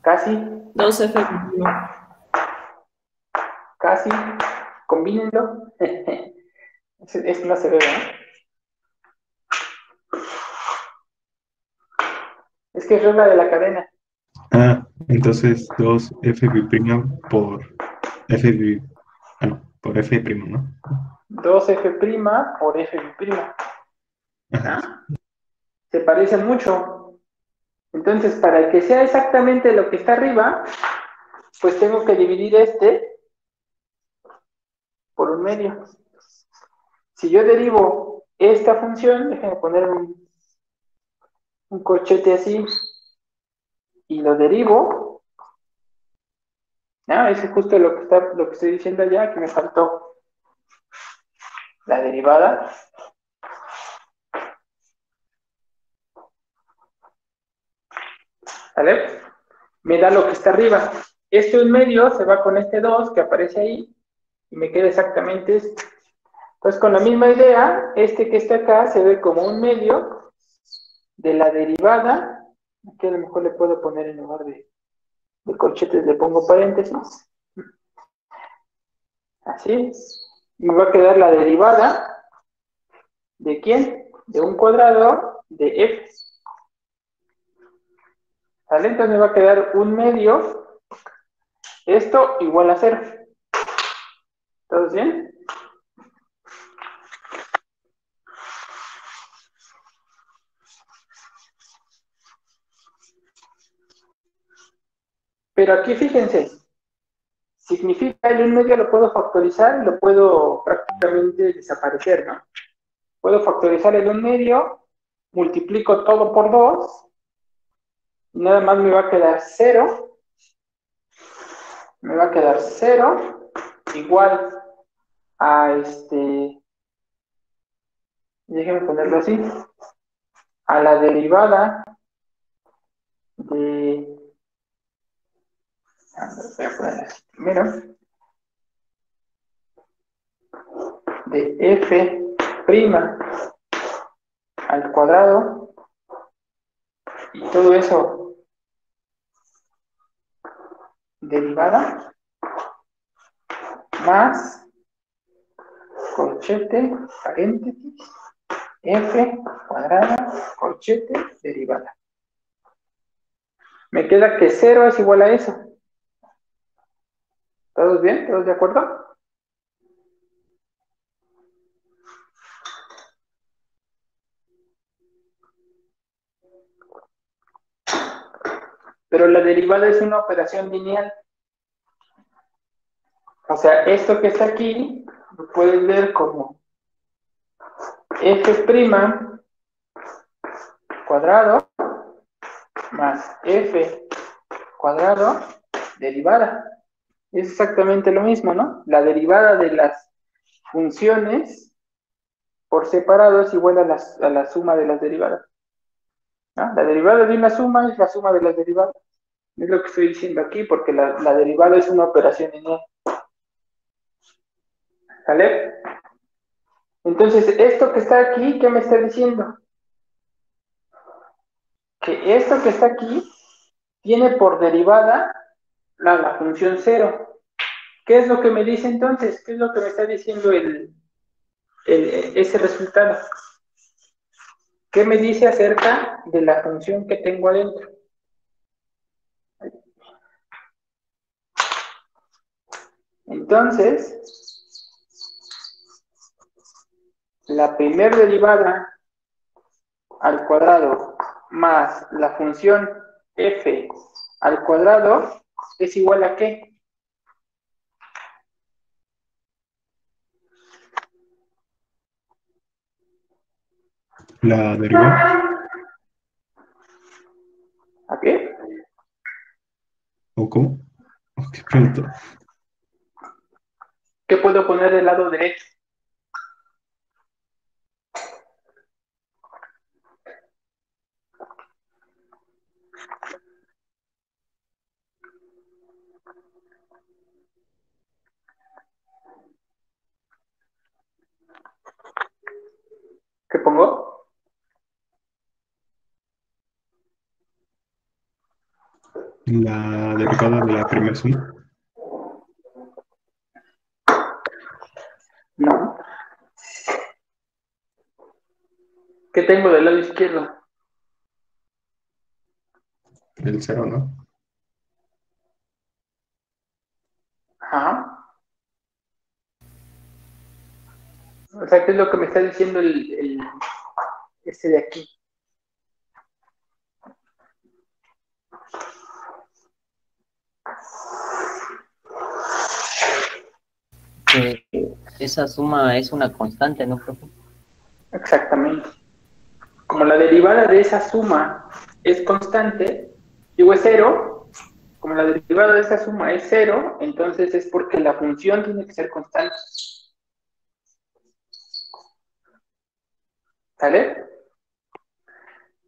Casi, 2f'. casi. Combínenlo. Esto no se ve, ¿no? Es que es regla de la cadena. Ah, entonces 2f' por f', por f', ¿no? 2f' por f'. Ajá. Se parecen mucho. Entonces, para que sea exactamente lo que está arriba, pues tengo que dividir este por un medio. Si yo derivo esta función, déjenme poner un corchete así, y lo derivo, ¿no? Eso es justo lo que estoy diciendo allá, que me faltó la derivada. ¿Vale? Me da lo que está arriba. Este 1/2 se va con este 2 que aparece ahí, y me queda exactamente esto. Entonces, con la misma idea, este que está acá se ve como 1/2 de la derivada. Aquí a lo mejor le puedo poner en lugar de corchetes, le pongo paréntesis. Así. Me va a quedar la derivada ¿de quién? De un cuadrado de f. ¿Vale? Entonces me va a quedar 1/2. Esto igual a 0. ¿Todos bien? Pero aquí fíjense, significa el 1/2 lo puedo factorizar y lo puedo prácticamente desaparecer, ¿no? Puedo factorizar el 1/2, multiplico todo por 2, y nada más me va a quedar 0. Me va a quedar 0 igual a déjenme ponerlo así, a la derivada de, voy a poner así primero, de f' al cuadrado, y todo eso derivada, más corchete, paréntesis, f cuadrada, corchete, derivada. Me queda que 0 es igual a eso. ¿Todos bien? ¿Todos de acuerdo? Pero la derivada es una operación lineal. O sea, esto que está aquí, lo puedes ver como f' cuadrado más f cuadrado derivada. Es exactamente lo mismo, ¿no? La derivada de las funciones por separado es igual a la suma de las derivadas, ¿no? La derivada de una suma es la suma de las derivadas. Es lo que estoy diciendo aquí, porque la derivada es una operación lineal. ¿Sale? Entonces, esto que está aquí, ¿qué me está diciendo? Que esto que está aquí tiene por derivada la función 0. ¿Qué es lo que me dice entonces? ¿Qué es lo que me está diciendo ese resultado? ¿Qué me dice acerca de la función que tengo adentro? Entonces, la primera derivada al cuadrado más la función f al cuadrado es igual a ¿qué? La derivada, ¿A qué? ¿o cómo? ¿O qué pregunto? ¿Qué puedo poner del lado derecho? ¿Qué pongo? La derivada de la primera suma. No. ¿Qué tengo del lado izquierdo? El 0, ¿no? Ajá. O sea, ¿qué es lo que me está diciendo este de aquí? Que esa suma es una constante, ¿no, profe? Exactamente. Como la derivada de esa suma es constante, digo es cero, como la derivada de esa suma es cero, entonces es porque la función tiene que ser constante. ¿Sale?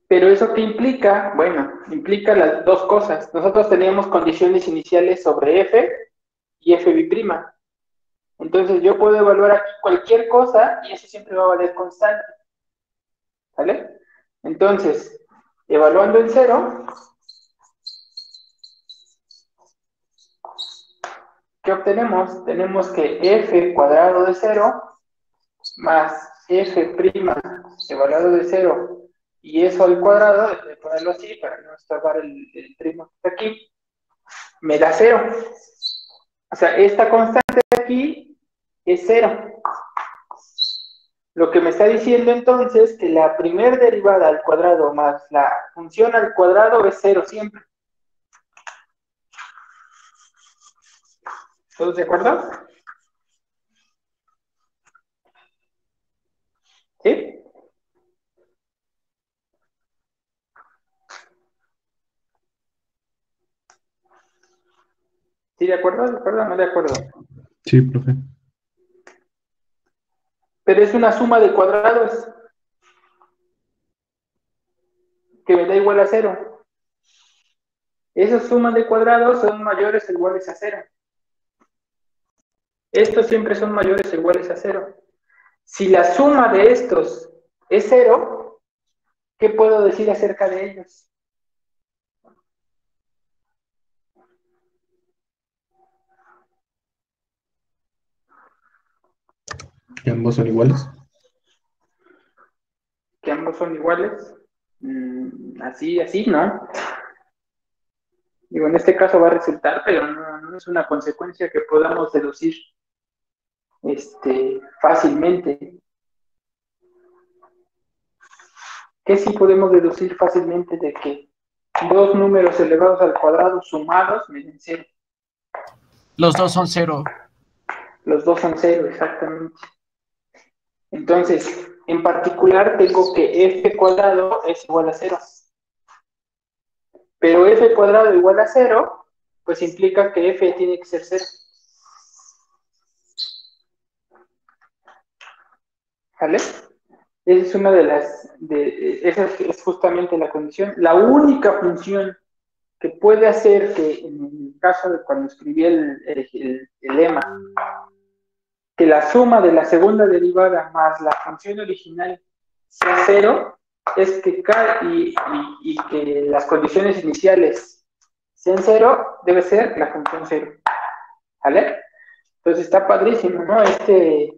Pero ¿eso qué implica? Bueno, implica las dos cosas. Nosotros teníamos condiciones iniciales sobre f y f bi'prima. Entonces yo puedo evaluar aquí cualquier cosa y eso siempre va a valer constante. ¿Vale? Entonces, evaluando en cero, ¿qué obtenemos? Tenemos que f cuadrado de cero más f prima evaluado de cero y eso al cuadrado, de ponerlo así para no estorbar el primo que está aquí, me da cero. O sea, esta constante de aquí es cero. Lo que me está diciendo entonces que la primer derivada al cuadrado más la función al cuadrado es cero siempre. ¿Todos de acuerdo? ¿Sí? ¿Sí de acuerdo? ¿De acuerdo o no de acuerdo? Sí, profe. Pero es una suma de cuadrados que me da igual a cero. Esas sumas de cuadrados son mayores o iguales a cero. Estos siempre son mayores o iguales a cero. Si la suma de estos es cero, ¿qué puedo decir acerca de ellos? ¿Y ambos son iguales? Que ambos son iguales. Así, ¿no? Digo, en este caso va a resultar, pero no es una consecuencia que podamos deducir fácilmente. ¿Qué sí podemos deducir fácilmente de que dos números elevados al cuadrado sumados me den cero? Los dos son cero. Los dos son cero, exactamente. Entonces, en particular tengo que f cuadrado es igual a cero. Pero f cuadrado igual a cero, pues implica que f tiene que ser cero. ¿Vale? Esa es una de las, esa es justamente la condición. La única función que puede hacer que, en el caso de cuando escribí el lema, que la suma de la segunda derivada más la función original sea cero, es que y que las condiciones iniciales sean cero, debe ser la función cero. ¿Vale? Entonces está padrísimo, ¿no? Este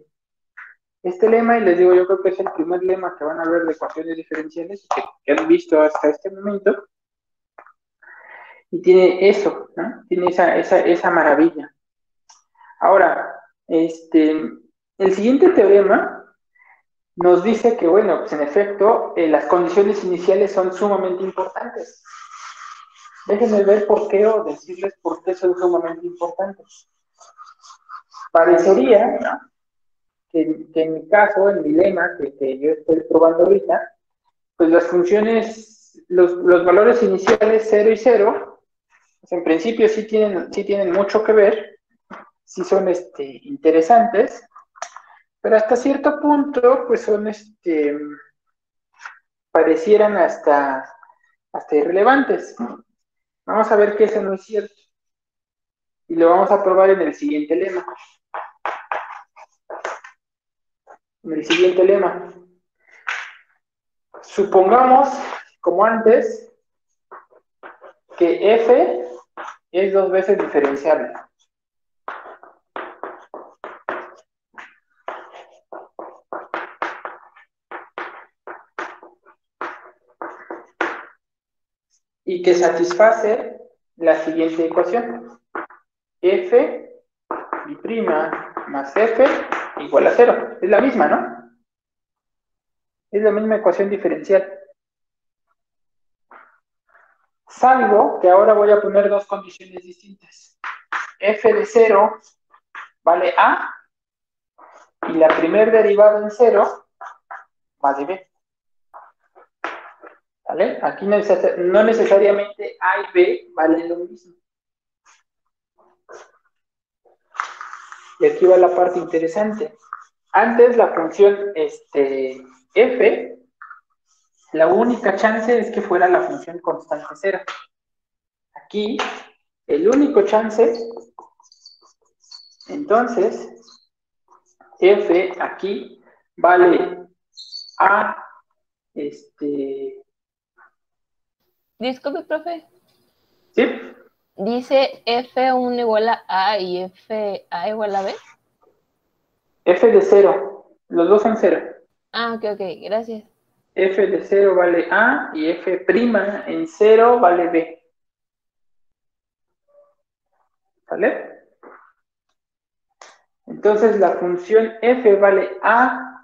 lema, y les digo, yo creo que es el primer lema que van a ver de ecuaciones diferenciales que han visto hasta este momento, y tiene eso, ¿no? Tiene esa maravilla. Ahora, el siguiente teorema nos dice que, bueno, pues en efecto, las condiciones iniciales son sumamente importantes. Déjenme ver por qué o decirles por qué son sumamente importantes. Parecería, ¿no?, que en mi caso, en mi lema, que yo estoy probando ahorita, pues las funciones, los valores iniciales 0 y 0, pues en principio sí tienen mucho que ver, sí son interesantes, pero hasta cierto punto, pues son parecieran hasta irrelevantes. Vamos a ver que eso no es cierto. Y lo vamos a probar en el siguiente lema. En el siguiente lema. Supongamos, como antes, que f es dos veces diferenciable. Y que satisface la siguiente ecuación. F y' más f igual a 0. Es la misma, ¿no? Es la misma ecuación diferencial. Salvo que ahora voy a poner dos condiciones distintas. F de 0 vale a y la primer derivada en 0 más de b. ¿Vale? Aquí no necesariamente A y B valen lo mismo. Y aquí va la parte interesante. Antes la función f, la única chance es que fuera la función constante 0. Aquí, el único chance, entonces, f aquí vale a, Disculpe, profe. ¿sí? Dice F1 igual a A y FA igual a B. F de 0, los dos son 0. Ah, ok, gracias. F de 0 vale A y F' en 0 vale B. ¿Vale? Entonces la función f vale a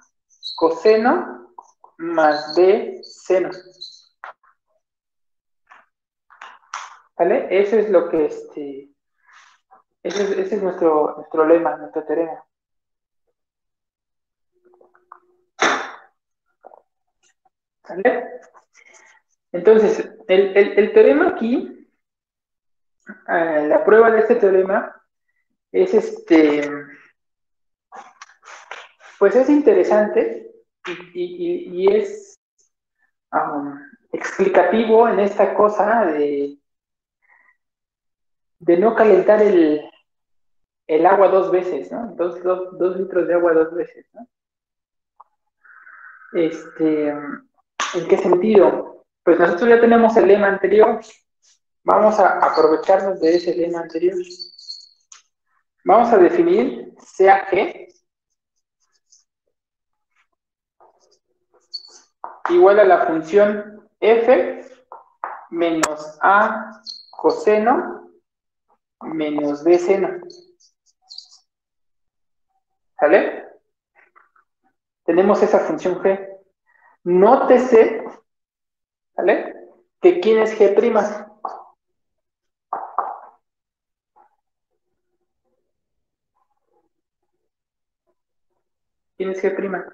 coseno más b seno. ¿Vale? Eso es lo que ese es nuestro lema, nuestro teorema. ¿Vale? Entonces, el teorema aquí, la prueba de este teorema es pues es interesante y es explicativo en esta cosa de no calentar el agua 2 veces, ¿no? 2 litros de agua 2 veces, ¿no? ¿En qué sentido? Pues nosotros ya tenemos el lema anterior. Vamos a aprovecharnos de ese lema anterior. Vamos a definir CAG igual a la función f menos a coseno menos b seno. ¿Sale? Tenemos esa función g. Nótese, ¿vale? Que ¿quién es g'? ¿Quién es g'?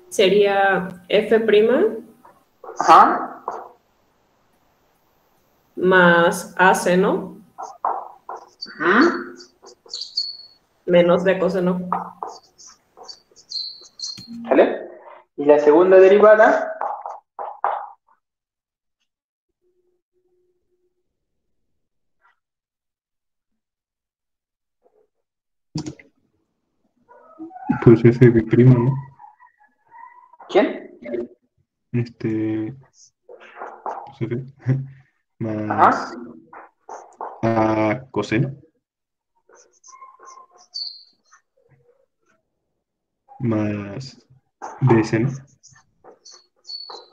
Sería f' Ajá. más a seno menos b coseno. ¿Sale? Y la segunda derivada Pues ese B', ¿no? ¿quién? Pues ese, más Ajá. a coseno más b seno.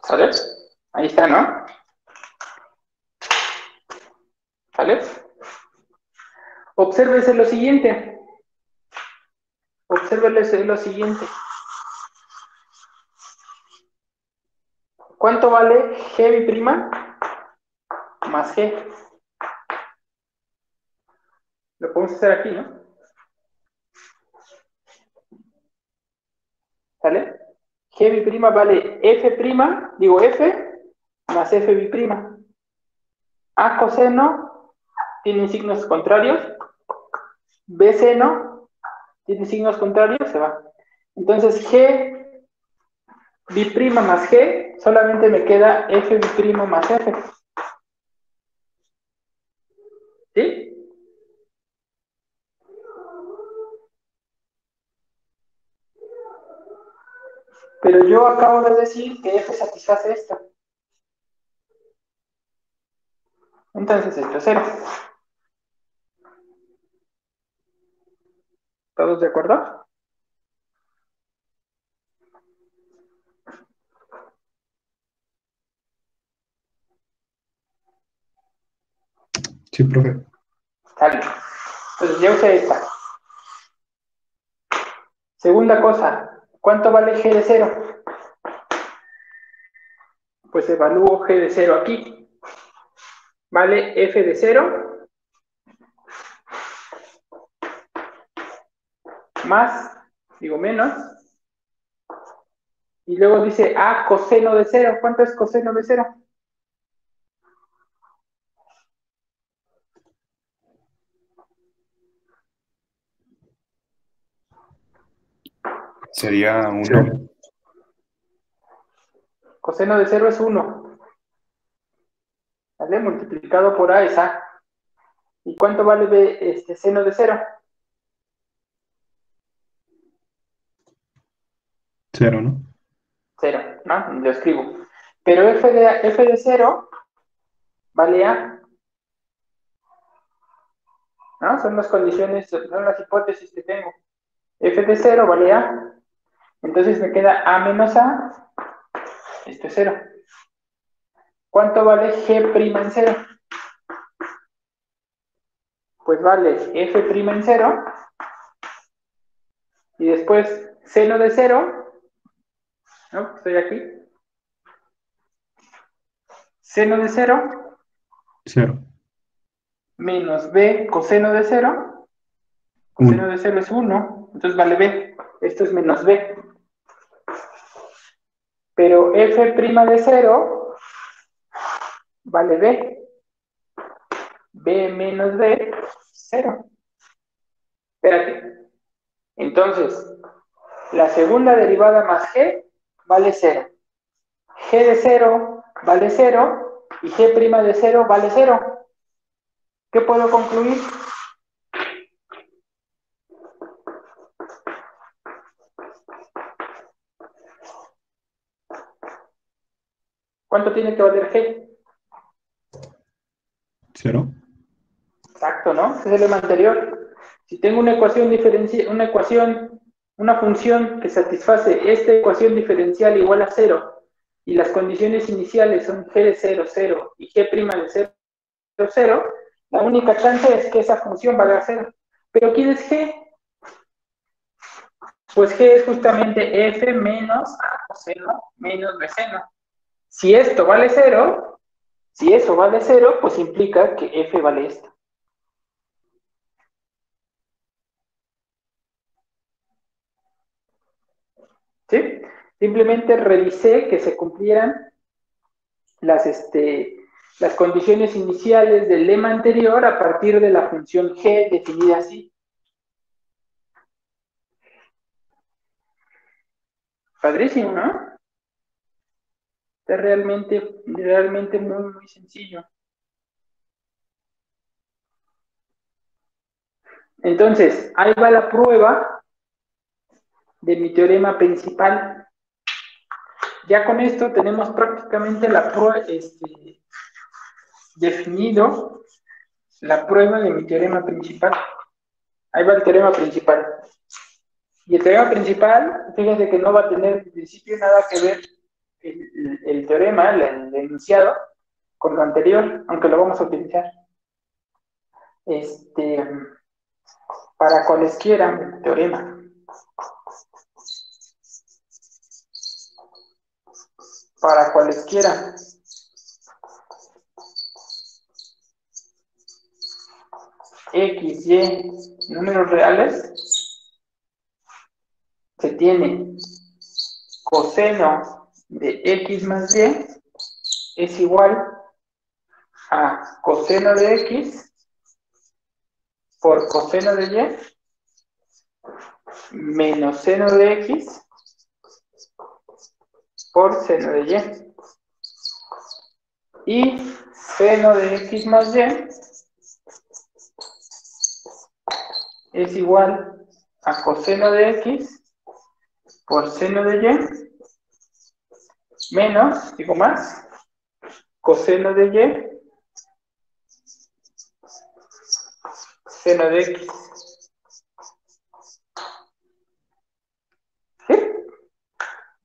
¿Sale? Ahí está, ¿no? ¿Sale? Obsérvese lo siguiente. Obsérvese lo siguiente. ¿Cuánto vale g' más g? Lo podemos hacer aquí, ¿no? ¿Sale? G' vale f', digo f, más f'. A coseno tiene signos contrarios. B seno tiene signos contrarios, se va. Entonces g' más g, solamente me queda f' más f. ¿Sí? Pero yo acabo de decir que f satisface esto. Entonces esto es 0. ¿Todos de acuerdo? Sí, profe. Sale. Entonces ya usé esta. Segunda cosa, ¿cuánto vale g de 0? pues evalúo G de 0 aquí. ¿Vale? F de 0 más, digo menos, y luego dice A coseno de 0. ¿Cuánto es coseno de 0? Sería 1. Coseno de 0 es 1. ¿Vale? Multiplicado por A es A. ¿Y cuánto vale seno de 0? 0, ¿no? 0, ¿no? Lo escribo. Pero F de 0 vale A. ¿No? Son las condiciones, son las hipótesis que tengo. F de 0 vale A. Entonces me queda A menos A. Esto es 0. ¿Cuánto vale G' en 0? Pues vale F' en 0. Y después seno de 0. ¿No? Estoy aquí. Seno de 0. 0. Menos B coseno de 0. Coseno de 0 es 1. Entonces vale B. Esto es menos B. Pero F' de 0 vale B. B menos B, 0. Espérate. Entonces, la segunda derivada más G vale 0. G de 0 vale 0 y G' de 0 vale 0. ¿Qué puedo concluir? ¿Cuánto tiene que valer G? 0. Exacto, ¿no? Ese es el lema anterior. Si tengo una ecuación una función que satisface esta ecuación diferencial igual a 0 y las condiciones iniciales son G de 0, 0 y G' de 0, 0, la única chance es que esa función valga 0. ¿Pero quién es G? Pues G es justamente F menos A coseno menos B seno. Si esto vale 0, si eso vale 0, pues implica que F vale esto. ¿Sí? Simplemente revisé que se cumplieran las condiciones iniciales del lema anterior a partir de la función G definida así. Padrísimo, ¿no? Es realmente muy, muy sencillo. Entonces, ahí va la prueba de mi teorema principal. Ya con esto tenemos prácticamente la prueba, definido la prueba de mi teorema principal. Ahí va el teorema principal. Y el teorema principal, fíjense que no va a tener en principio nada que ver el teorema, el enunciado, con lo anterior, aunque lo vamos a utilizar. Para cualesquiera teorema. Para cualesquiera X, Y, números reales, se tiene coseno de X más Y es igual a coseno de X por coseno de Y menos seno de X por seno de Y. Y seno de X más Y es igual a coseno de X por seno de Y menos, digo más, coseno de Y seno de X. ¿Sí?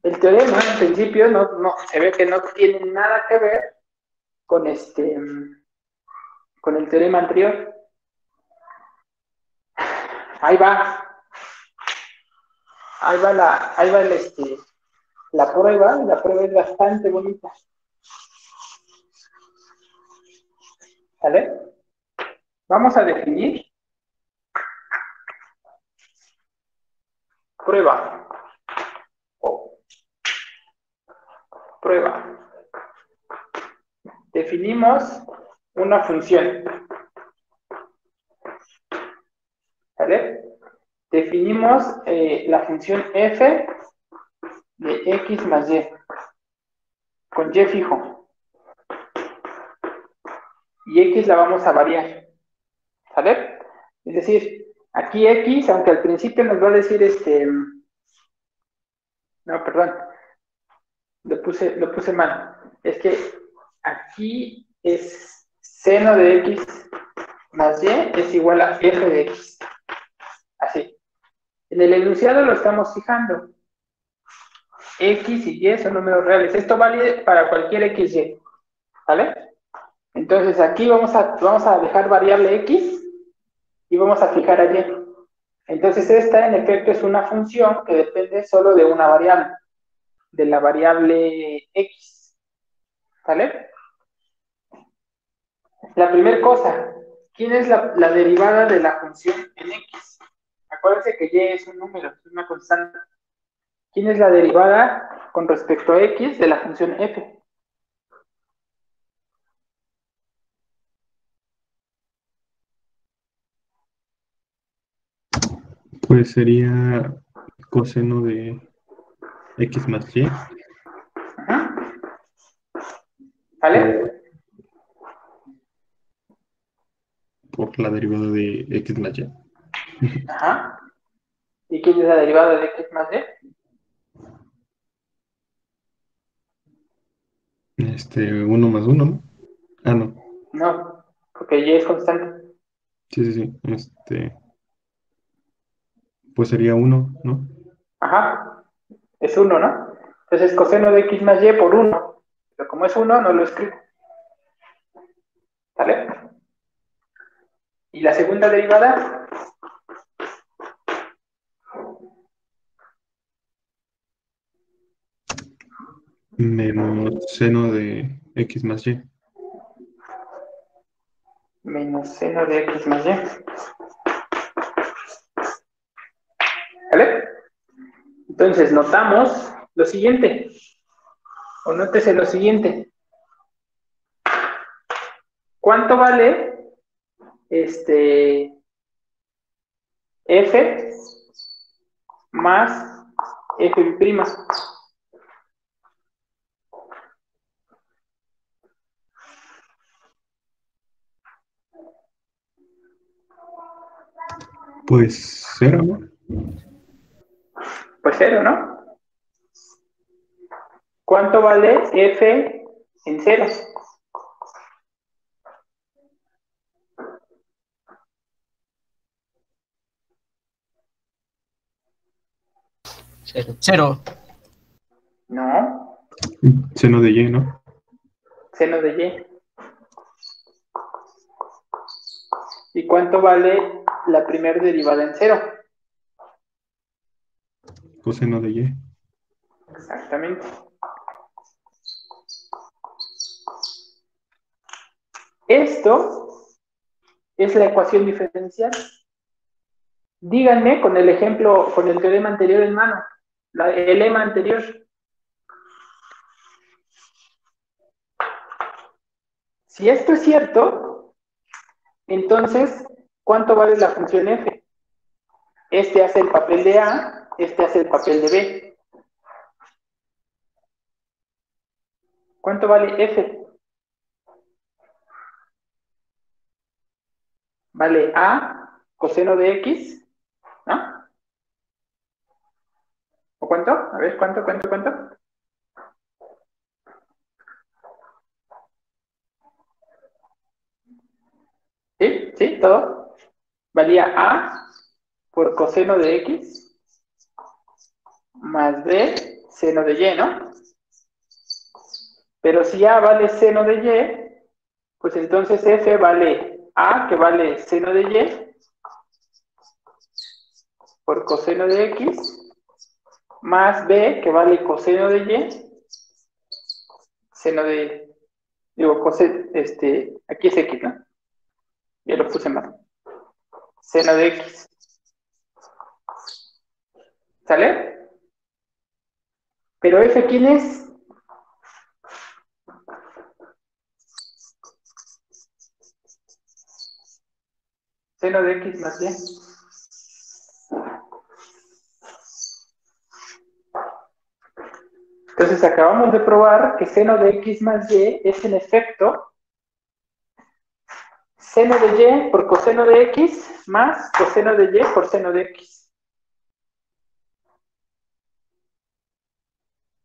El teorema, en principio, no, se ve que no tiene nada que ver con con el teorema anterior. Ahí va. Ahí va la prueba, y la prueba es bastante bonita. ¿Vale? Vamos a definir prueba. Prueba. Definimos una función. ¿Vale? Definimos la función f de x más y, con y fijo. Y x la vamos a variar. ¿Vale? Es decir, aquí x, aunque al principio nos va a decir no, perdón, lo puse mal. Es que aquí es seno de x más y es igual a f de x. Así. En el enunciado lo estamos fijando. X y y son números reales. Esto vale para cualquier xy. ¿Vale? Entonces aquí vamos a dejar variable x y vamos a fijar a y. Entonces esta en efecto es una función que depende solo de una variable, de la variable x. ¿Vale? La primera cosa, ¿quién es la derivada de la función en x? Acuérdense que y es un número, es una constante. ¿Quién es la derivada con respecto a x de la función f? Pues sería coseno de x más y Ajá. ¿Vale? por la derivada de x más y. Ajá. ¿Y quién es la derivada de x más y? 1 más 1, ¿no? Ah, no. No, porque y es constante. Sí. Pues sería 1, ¿no? Ajá. Es 1, ¿no? Entonces coseno de x más y por 1. Pero como es 1, no lo escribo. ¿Vale? ¿Y la segunda derivada? Menos seno de x más y. Menos seno de x más y. ¿Vale? Entonces notamos lo siguiente. O nótese lo siguiente. ¿Cuánto vale f más f'? Pues 0, ¿no? Pues 0, ¿no? ¿Cuánto vale f en 0? Cero. No, Seno de y, ¿no? seno de y. ¿Y cuánto vale la primera derivada en 0? Coseno de y. Exactamente. Esto es la ecuación diferencial. Díganme con el ejemplo, con el teorema anterior en mano, el lema anterior. Si esto es cierto, entonces, ¿cuánto vale la función f? Este hace el papel de A, este hace el papel de B. ¿Cuánto vale f? Vale A coseno de x, ¿no? ¿O cuánto? A ver, ¿cuánto? ¿Sí? ¿Todo? Valía A por coseno de x más B seno de y, ¿no? Pero si A vale seno de y, pues entonces f vale A, que vale seno de y, por coseno de x, más B, que vale coseno de y, seno de, digo, coseno, aquí es x, ¿no? Ya lo puse mal. Seno de X. ¿Sale? Pero F, ¿quién es? Seno de X más Y. Entonces acabamos de probar que seno de X más Y es en efecto seno de Y por coseno de X más coseno de Y por seno de X.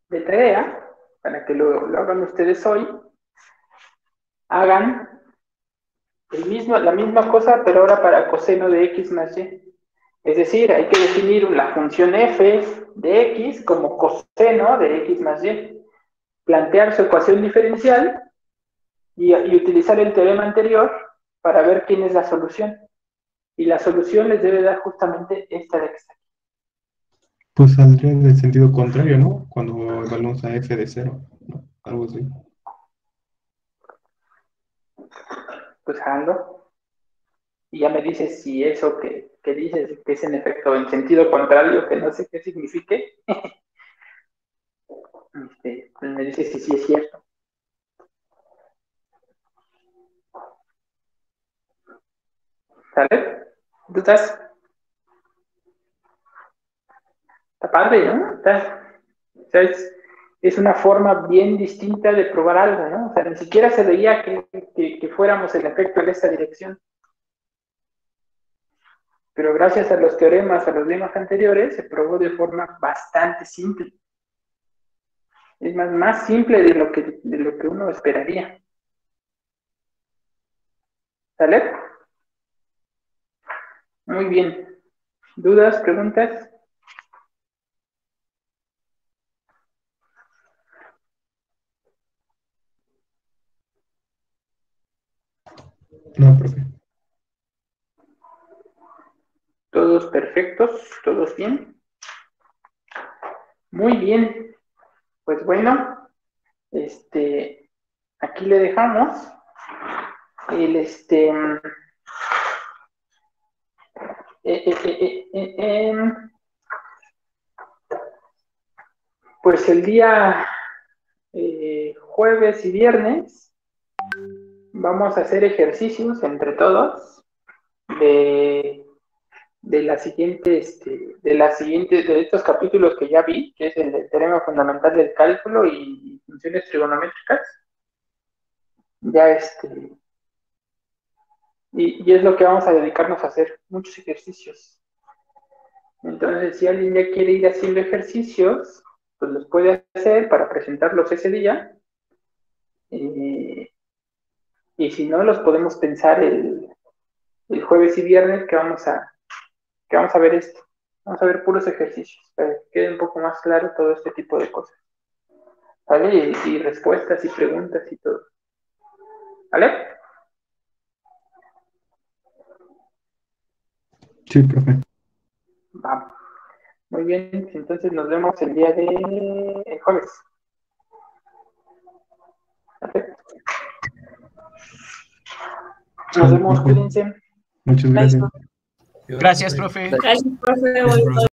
De tarea, para que lo hagan ustedes hoy, hagan la misma cosa, pero ahora para coseno de X más Y. Es decir, hay que definir la función f de X como coseno de X más Y. Plantear su ecuación diferencial y utilizar el teorema anterior para ver quién es la solución. Y la solución les debe dar justamente esta de esta. Pues saldría en el sentido contrario, ¿no? Cuando evaluamos a f de 0, ¿no? Algo así. Pues háganlo. Y ya me dices si eso que dices que es en efecto en sentido contrario, que no sé qué signifique. Pues me dices si sí es cierto. ¿Sale? ¿Dudas? Está padre, ¿no? O sea, es una forma bien distinta de probar algo, ¿no? O sea, ni siquiera se veía que fuéramos en efecto en esta dirección. Pero gracias a los teoremas, a los lemas anteriores, se probó de forma bastante simple. Es más simple de lo que uno esperaría. ¿Sale? Muy bien. ¿Dudas, preguntas? No, profe. ¿Todos perfectos? ¿Todos bien? Muy bien. Pues bueno, aquí le dejamos el pues el día jueves y viernes vamos a hacer ejercicios entre todos de estos capítulos que ya vi, que es el del teorema fundamental del cálculo y funciones trigonométricas. Ya y es lo que vamos a dedicarnos a hacer, muchos ejercicios. Entonces, si alguien ya quiere ir haciendo ejercicios, pues los puede hacer para presentarlos ese día. Y si no, los podemos pensar el jueves y viernes que vamos a ver esto. Vamos a ver puros ejercicios para que quede un poco más claro todo este tipo de cosas. ¿Vale? Y respuestas y preguntas y todo. ¿Vale? Sí, profe. Vamos. Muy bien, entonces nos vemos el día de el jueves. Perfecto. Nos vemos, cuídense. Muchas gracias. Gracias, profe. Gracias, profe.